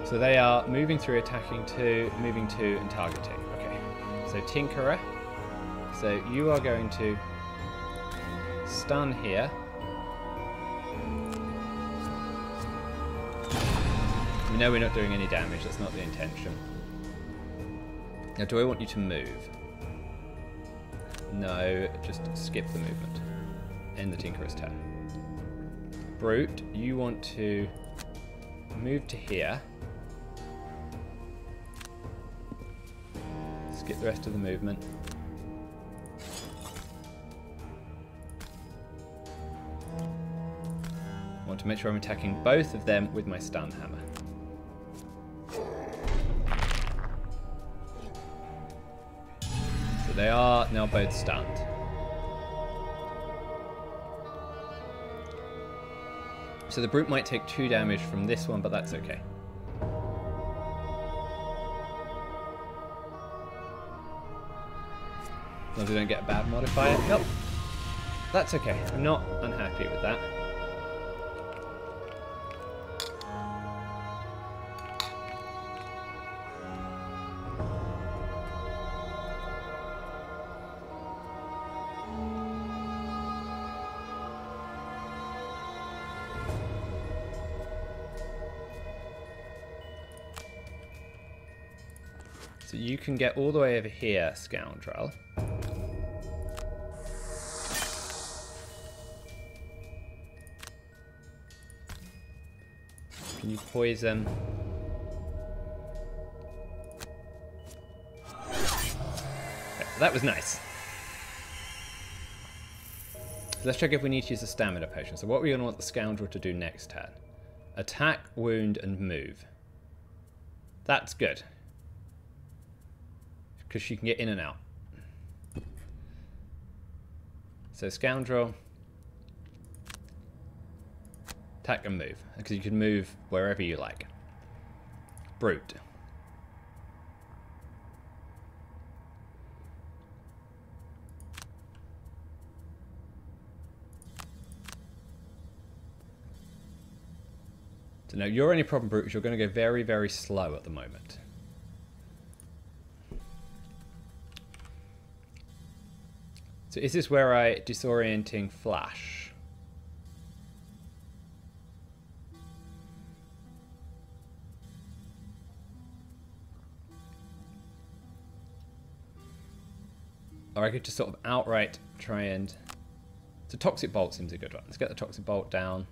So they are moving through, attacking 2, moving 2, and targeting. Okay, so Tinkerer. So you are going to stun here. We know we're not doing any damage, that's not the intention. Now do I want you to move? No, just skip the movement. End the Tinkerer's turn. Brute, you want to move to here. Skip the rest of the movement. I want to make sure I'm attacking both of them with my stun hammer. So they are now both stunned. So the Brute might take 2 damage from this one, but that's okay. As long as we don't get a bad modifier. Nope. That's okay. I'm not unhappy with that. So you can get all the way over here, Scoundrel. Can you poison? Okay, that was nice. So let's check if we need to use a stamina potion. So what we're going to want the Scoundrel to do next turn. Attack, wound, and move. That's good. Because she can get in and out. So Scoundrel. Attack and move. Because you can move wherever you like. Brute. So now your only problem, Brute, is you're going to go very, very slow at the moment. So is this where I disorienting flash? Or I could just sort of outright try and... So Toxic Bolt seems a good one. Let's get the Toxic Bolt down.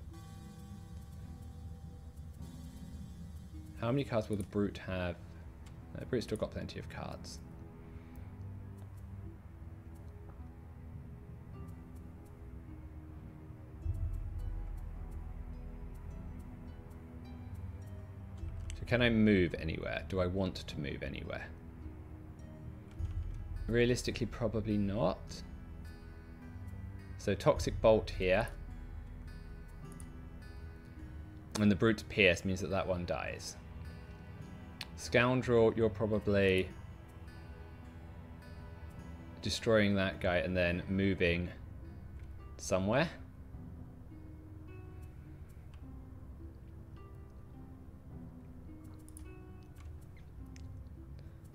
How many cards will the Brute have? The Brute's still got plenty of cards. So can I move anywhere? Do I want to move anywhere? Realistically, probably not. So Toxic Bolt here. And the Brute's Pierce means that that one dies. Scoundrel, you're probably destroying that guy and then moving somewhere.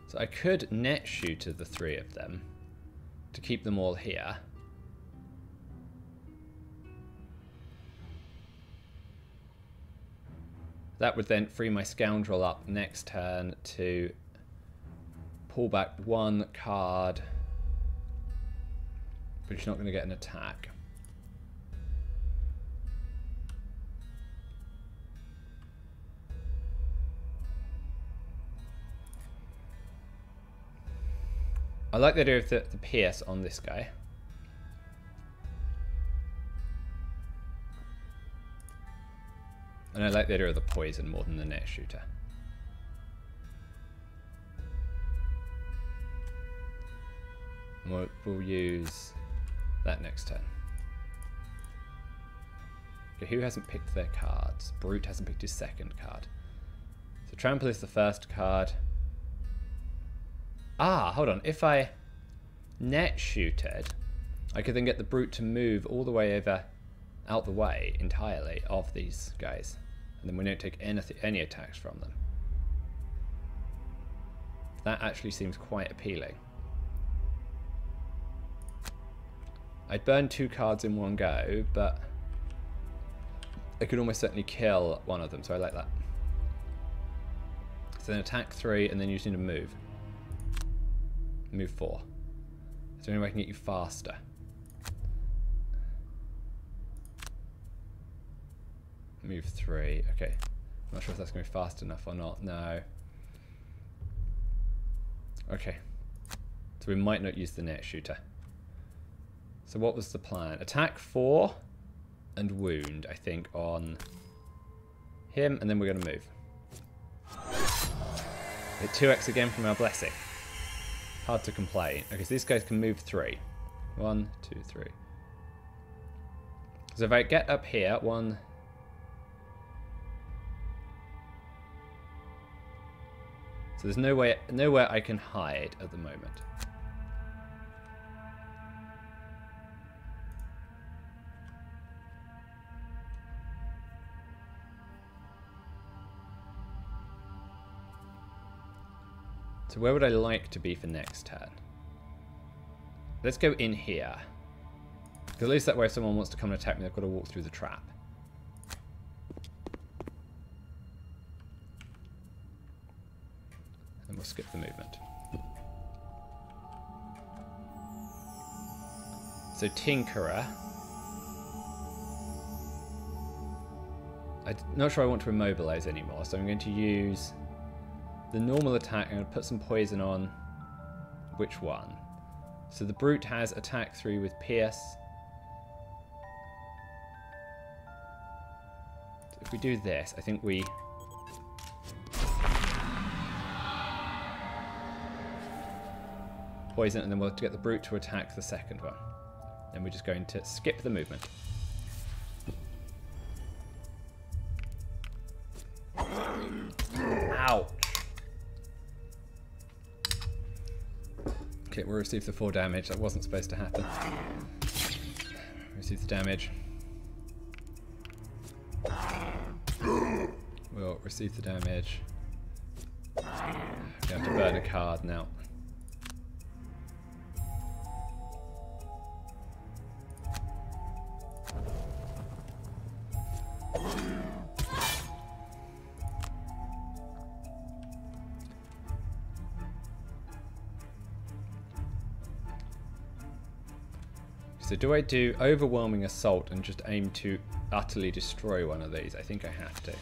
So I could net shooter the three of them to keep them all here. That would then free my Scoundrel up next turn to pull back one card, but she's not going to get an attack. I like the idea of the Pierce on this guy. And I like the idea of the poison more than the net shooter. And we'll use that next turn. Okay, who hasn't picked their cards? Brute hasn't picked his second card. So Trample is the first card. Ah, hold on. If I net shooted, I could then get the Brute to move all the way over, out the way entirely of these guys. And then we don't take any attacks from them. That actually seems quite appealing. I'd burn 2 cards in one go, but I could almost certainly kill one of them, so I like that. So then attack 3, and then you just need to move. Move 4. Is there any way I can get you faster? Move 3. Okay. I'm not sure if that's going to be fast enough or not. No. Okay. So we might not use the net shooter. So what was the plan? Attack 4 and wound, I think, on him, and then we're going to move. Hit 2x again from our blessing. Hard to complain. Okay, so these guys can move 3. 1, 2, 3. So if I get up here, 1... So there's nowhere I can hide at the moment. So where would I like to be for next turn? Let's go in here. Because at least that way if someone wants to come and attack me, they've got to walk through the trap. And we'll skip the movement. So Tinkerer. I'm not sure I want to immobilize anymore, so I'm going to use the normal attack. I'm going to put some poison on. Which one? So the Brute has attack 3 with Pierce. If we do this, I think we... poison, and then we'll get the brute to attack the second one. Then we're just going to skip the movement. Ouch! Okay, we'll receive the 4 damage. That wasn't supposed to happen. Receive the damage. We'll receive the damage. We have to burn a card now. So do I do overwhelming assault and just aim to utterly destroy one of these? I think I have to.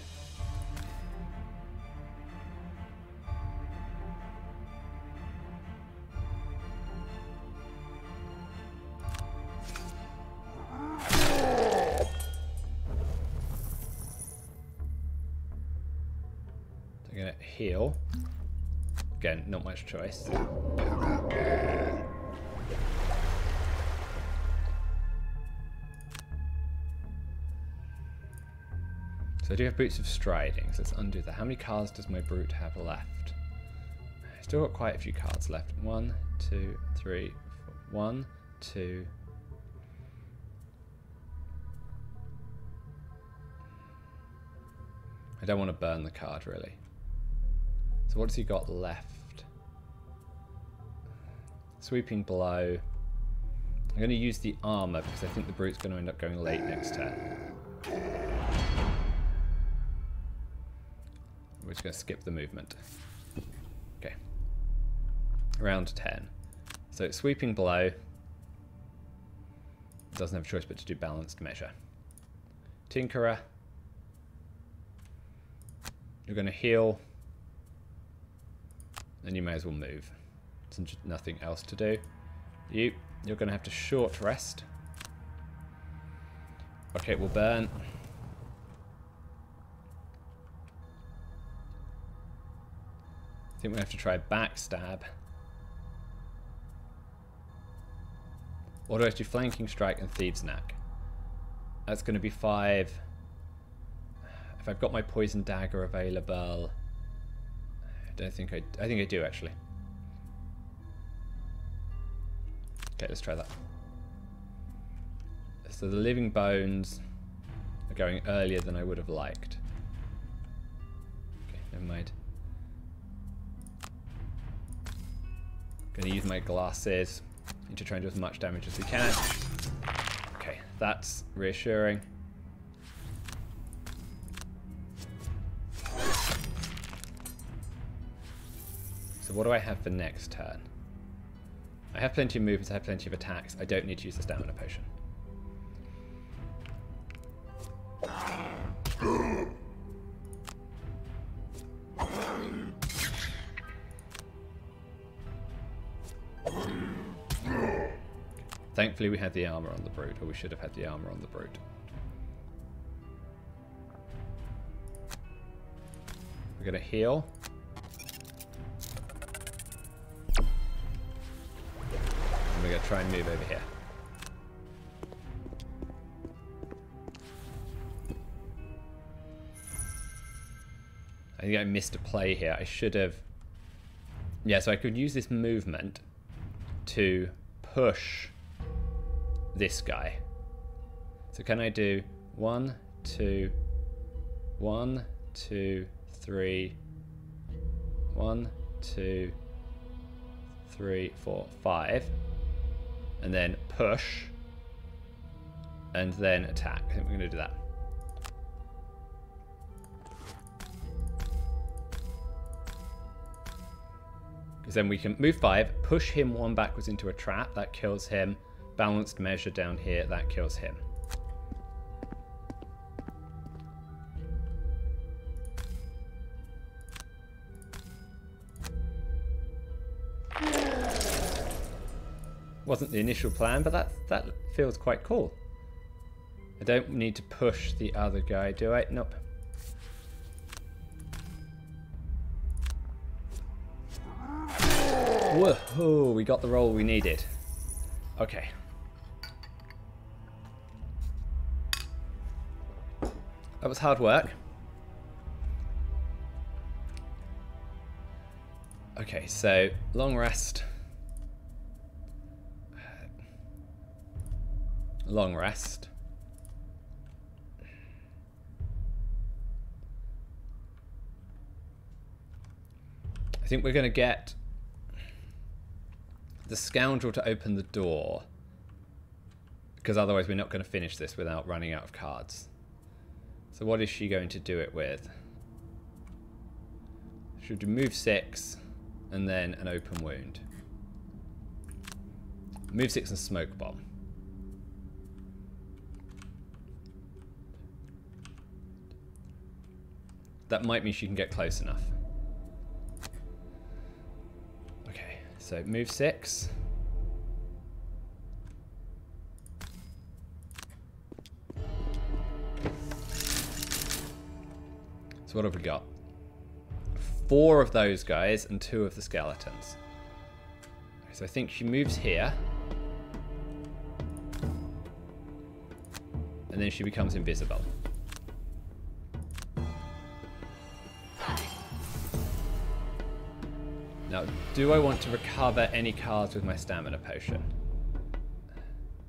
So I'm going to heal. Again, not much choice. So I do have Boots of Striding, so let's undo that. How many cards does my brute have left? Still got quite a few cards left. 1, 2, 3, 4. 1, 2. I don't want to burn the card, really. So what has he got left? Sweeping Blow. I'm going to use the armor because I think the brute's going to end up going late next turn. We're just going to skip the movement. Okay. Round 10. So Sweeping Blow. Doesn't have a choice but to do Balanced Measure. Tinkerer. You're going to heal. And you may as well move. There's nothing else to do. You're going to have to short rest. Okay, we'll burn. I think we have to try Backstab. Or do I do Flanking Strike and Thieves' Knack? That's going to be 5. If I've got my Poison Dagger available, I think I do actually. Okay, let's try that. So the Living Bones are going earlier than I would have liked. Okay, never mind. Going to use my glasses to try and do as much damage as we can. Okay, that's reassuring. So what do I have for next turn? I have plenty of movements, I have plenty of attacks. I don't need to use the stamina potion. Thankfully we had the armor on the brute, or we should have had the armor on the brute. We're going to heal. And we're going to try and move over here. I think I missed a play here. I should have... Yeah, so I could use this movement to push this guy. So can I do 1, 2, 1, 2, 3, 1, 2, 3, 4, 5, and then push, and then attack. I think we're going to do that. Because then we can move 5, push him 1 backwards into a trap, that kills him. Balanced Measure down here, that kills him. Wasn't the initial plan, but that feels quite cool. I don't need to push the other guy, do I? Nope. Whoa, we got the roll we needed. Okay. That was hard work. Okay, so long rest. Long rest. I think we're going to get the scoundrel to open the door, because otherwise we're not going to finish this without running out of cards. So what is she going to do it with? She'll do move 6 and then an open wound. Move 6 and smoke bomb. That might mean she can get close enough. Okay, so move 6. So what have we got? 4 of those guys and 2 of the skeletons. So I think she moves here. And then she becomes invisible. Now, do I want to recover any cards with my stamina potion?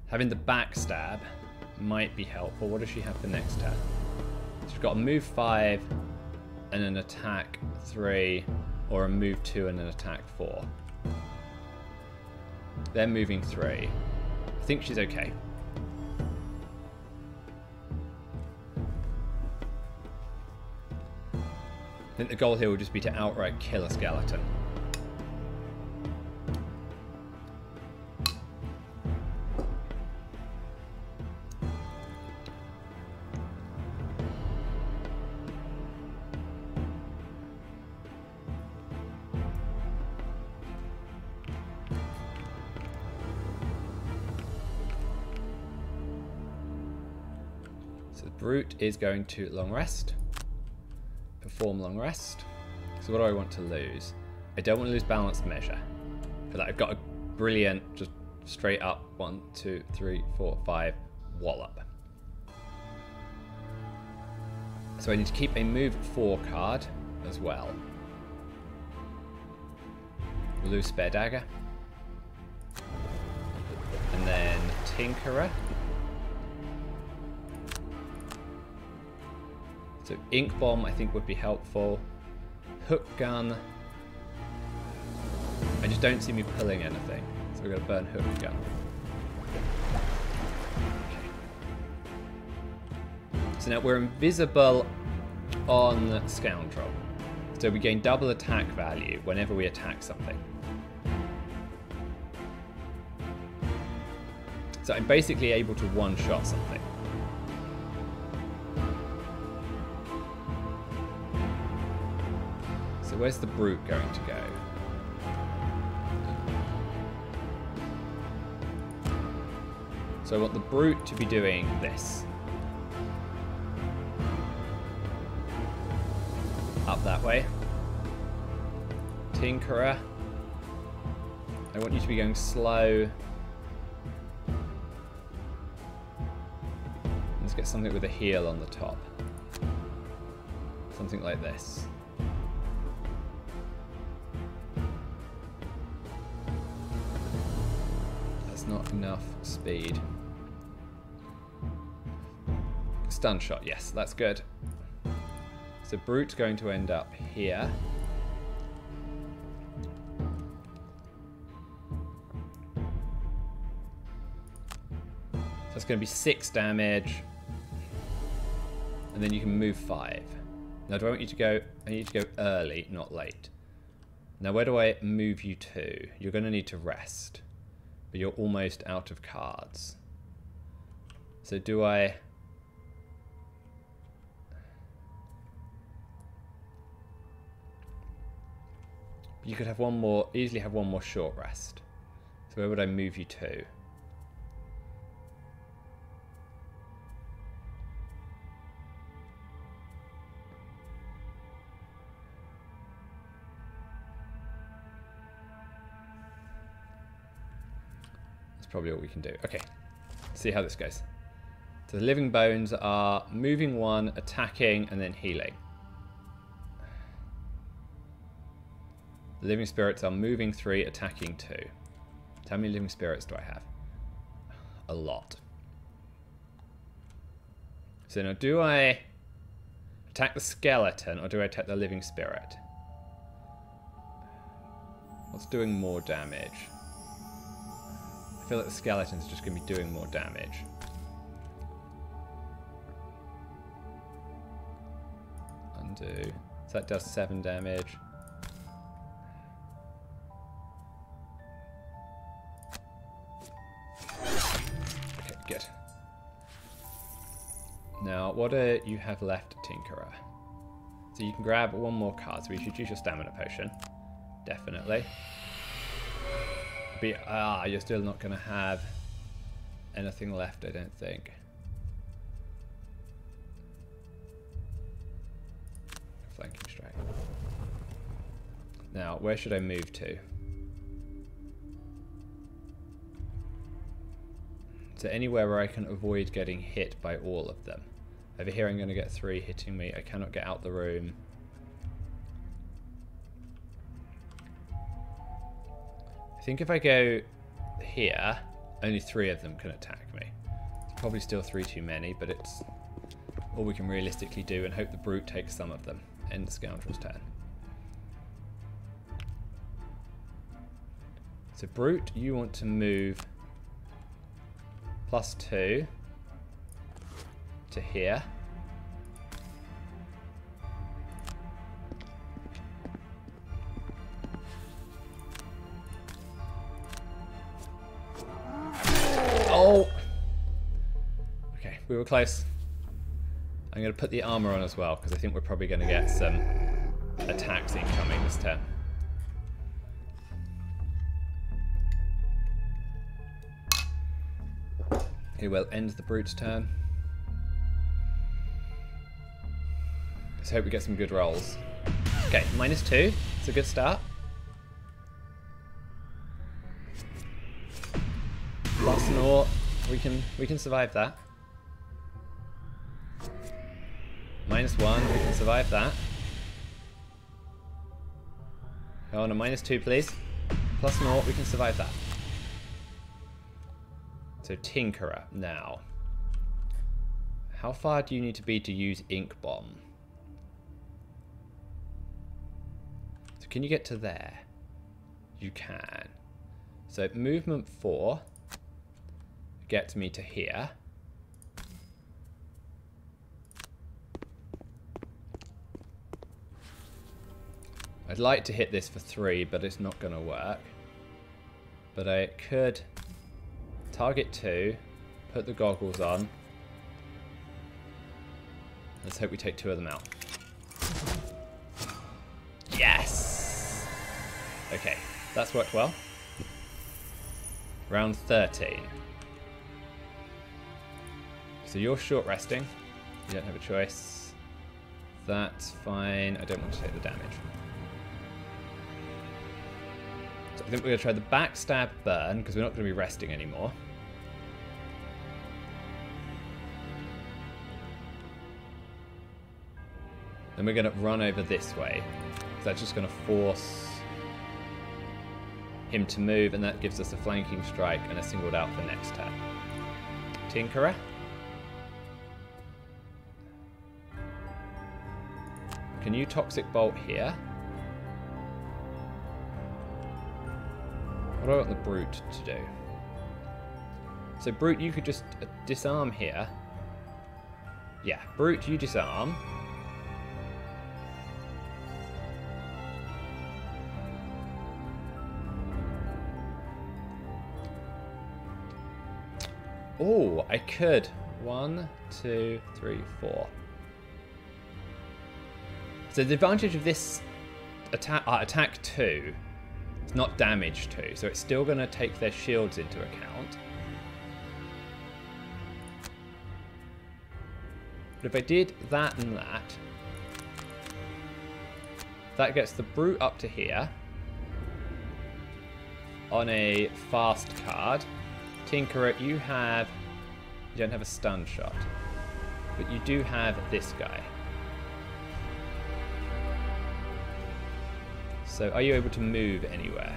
Having the backstab might be helpful. What does she have for next turn? She's got a move 5 and an attack 3, or a move 2 and an attack 4. They're moving 3. I think she's okay. I think the goal here will just be to outright kill a skeleton. Brute is going to long rest. Perform long rest. So what do I want to lose? I don't want to lose balanced measure. For that I've got a brilliant, just straight up 1, 2, 3, 4, 5 wallop. So I need to keep a move 4 card as well. We'll lose spare dagger. And then Tinkerer. So ink bomb I think would be helpful. Hook gun. I just don't see me pulling anything. So we're going to burn hook gun. Okay. So now we're invisible on Scoundrel. So we gain double attack value whenever we attack something. So I'm basically able to one-shot something. So where's the brute going to go? So I want the brute to be doing this. Up that way. Tinkerer. I want you to be going slow. Let's get something with a heel on the top. Something like this. That's not enough speed. Stun shot, yes, that's good. So Brute's going to end up here. So it's going to be 6 damage. And then you can move 5. Now do I want you to go, I need to go early, not late. Now where do I move you to? You're going to need to rest. But you're almost out of cards. So do I... You could have one more, easily have one more short rest. So where would I move you to? That's probably all we can do. Okay, see how this goes. So the living bones are moving 1, attacking, and then healing. The living spirits are moving 3, attacking 2. How many living spirits do I have? A lot. So now, do I attack the skeleton or do I attack the living spirit? What's doing more damage? I feel like the skeleton's just going to be doing more damage. Undo. So that does 7 damage. Okay, good. Now, what do you have left, Tinkerer? So you can grab 1 more card, so we should use your stamina potion. Definitely. But, you're still not going to have anything left, I don't think. Flanking strike. Now, where should I move to? So anywhere where I can avoid getting hit by all of them. Over here I'm going to get 3 hitting me. I cannot get out the room. I think if I go here, only 3 of them can attack me. It's probably still 3 too many, but it's all we can realistically do and hope the brute takes some of them. End the scoundrel's turn. So brute, you want to move +2 to here. Oh! Okay, we were close. I'm going to put the armor on as well, because I think we're probably going to get some attacks incoming this turn. Okay, well, end the brute's turn. Let's hope we get some good rolls. Okay, -2. It's a good start. +0. We can survive that. -1. We can survive that. Go on, a -2, please. +0. We can survive that. So Tinkerer now. How far do you need to be to use Ink Bomb? So can you get to there? You can. So movement 4 gets me to here. I'd like to hit this for 3, but it's not going to work. But I could target 2, put the goggles on. Let's hope we take 2 of them out. Yes! Okay, that's worked well. Round 13. So you're short resting. You don't have a choice. That's fine. I don't want to take the damage. So I think we're going to try the backstab burn, because we're not going to be resting anymore. Then we're going to run over this way. So that's just going to force him to move, and that gives us a flanking strike and a singled out for next turn. Tinkerer. Can you Toxic Bolt here? What do I want the Brute to do? So Brute, you could just disarm here. Yeah, Brute, you disarm. Oh, I could. 1, 2, 3, 4. So the advantage of this attack 2, it's not damage 2, so it's still going to take their shields into account. But if I did that and that, that gets the Brute up to here on a fast card. Tinkerer, you don't have a stun shot, but you do have this guy. So are you able to move anywhere?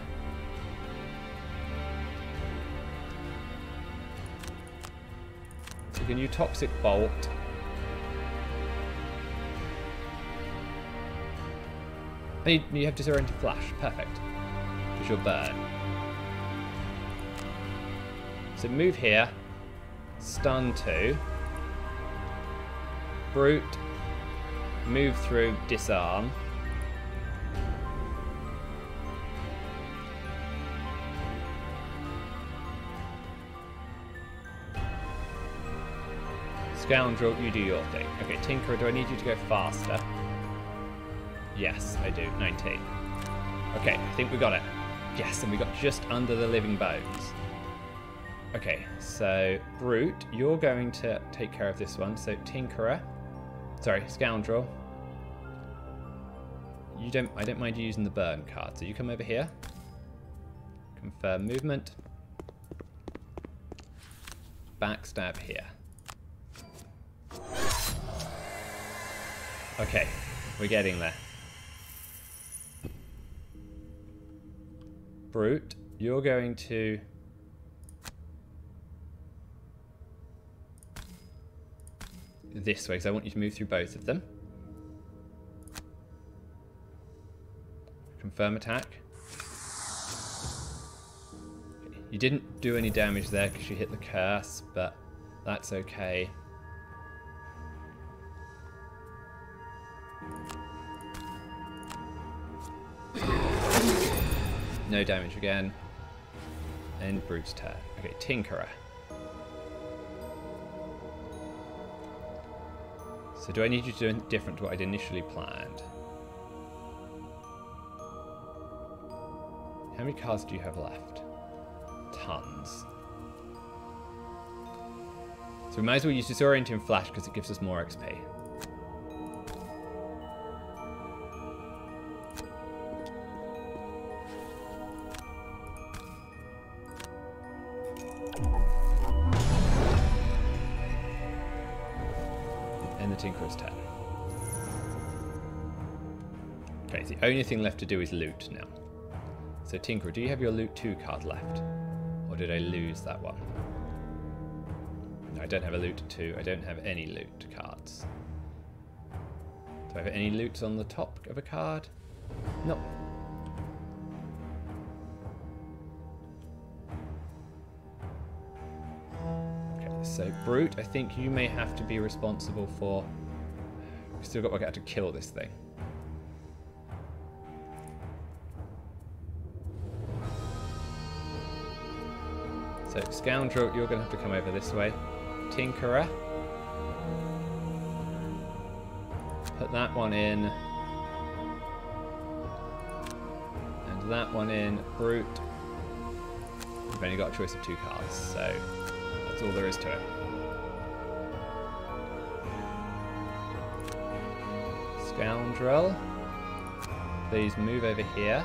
So can you Toxic Bolt? You have Disoriented Flash. Perfect. Because you'll burn. So move here. Stun 2. Brute. Move through. Disarm. Scoundrel, you do your thing. Okay, Tinkerer, do I need you to go faster? Yes, I do. 19. Okay, I think we got it. Yes, and we got just under the living bones. Okay, so Brute, you're going to take care of this one. So Tinkerer, sorry, Scoundrel. I don't mind you using the burn card. So you come over here. Confirm movement. Backstab here. Okay, we're getting there. Brute, you're going to this way because I want you to move through both of them. Confirm attack. You didn't do any damage there because you hit the curse, but that's okay. No damage again. End Brute's turn. Okay, Tinkerer. So do I need you to do anything different to what I'd initially planned? How many cards do you have left? Tons. So we might as well use Disorienting Flash because it gives us more XP. Tinkerer's turn. Okay, so the only thing left to do is loot now. So Tinkerer, do you have your loot 2 card left? Or did I lose that one? No, I don't have a loot 2. I don't have any loot cards. Do I have any loots on the top of a card? No. So, Brute, I think you may have to be responsible for... We've still got to work out how to kill this thing. So, Scoundrel, you're going to have to come over this way. Tinkerer. Put that one in. And that one in. Brute. We've only got a choice of 2 cards, so... That's all there is to it. Scoundrel, please move over here.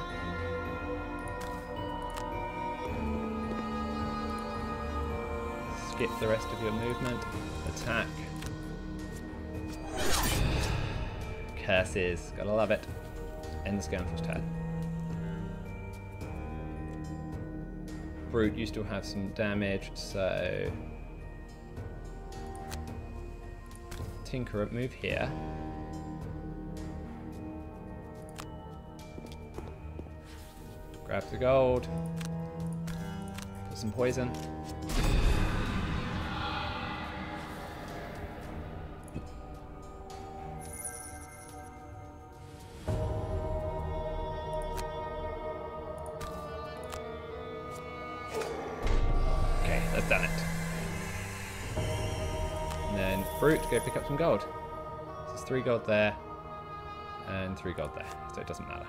Skip the rest of your movement. Attack. Curses. Gotta love it. End the Scoundrel's turn. Brute, you still have some damage, so... Tinkerer, move here. Grab the gold. Put some poison. That's done it. And then Brute, go pick up some gold. So there's 3 gold there, and 3 gold there, so it doesn't matter.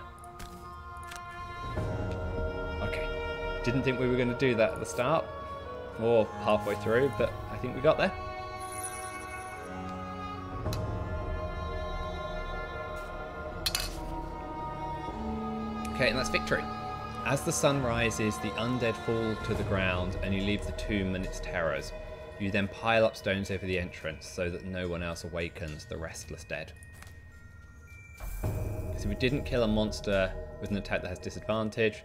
Okay, didn't think we were going to do that at the start, or halfway through, but I think we got there. Okay, and that's victory. As the sun rises, the undead fall to the ground and you leave the tomb and its terrors. You then pile up stones over the entrance so that no one else awakens the restless dead. So we didn't kill a monster with an attack that has disadvantage.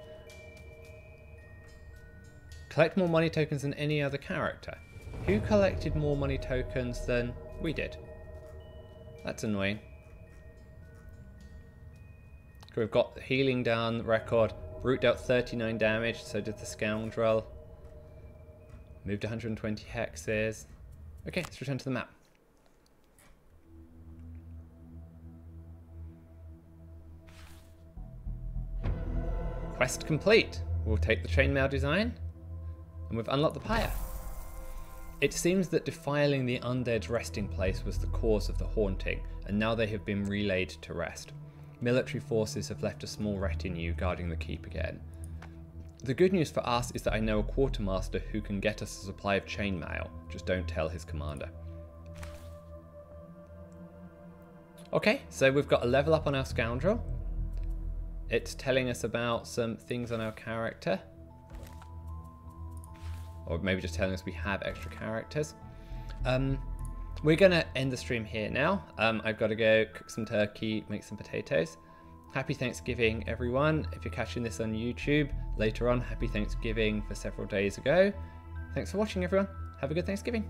Collect more money tokens than any other character. Who collected more money tokens than we did? That's annoying. Okay, we've got healing down, record. Brute dealt 39 damage, so did the Scoundrel. Moved 120 hexes. Okay, let's return to the map. Quest complete. We'll take the chainmail design, and we've unlocked the pyre. It seems that defiling the undead's resting place was the cause of the haunting, and now they have been relayed to rest. Military forces have left a small retinue guarding the keep again. The good news for us is that I know a quartermaster who can get us a supply of chainmail. Just don't tell his commander. Okay, so we've got a level up on our Scoundrel. It's telling us about some things on our character. Or maybe just telling us we have extra characters. We're going to end the stream here now. I've got to go cook some turkey, make some potatoes. Happy Thanksgiving, everyone. If you're catching this on YouTube later on, happy Thanksgiving for several days ago. Thanks for watching, everyone. Have a good Thanksgiving.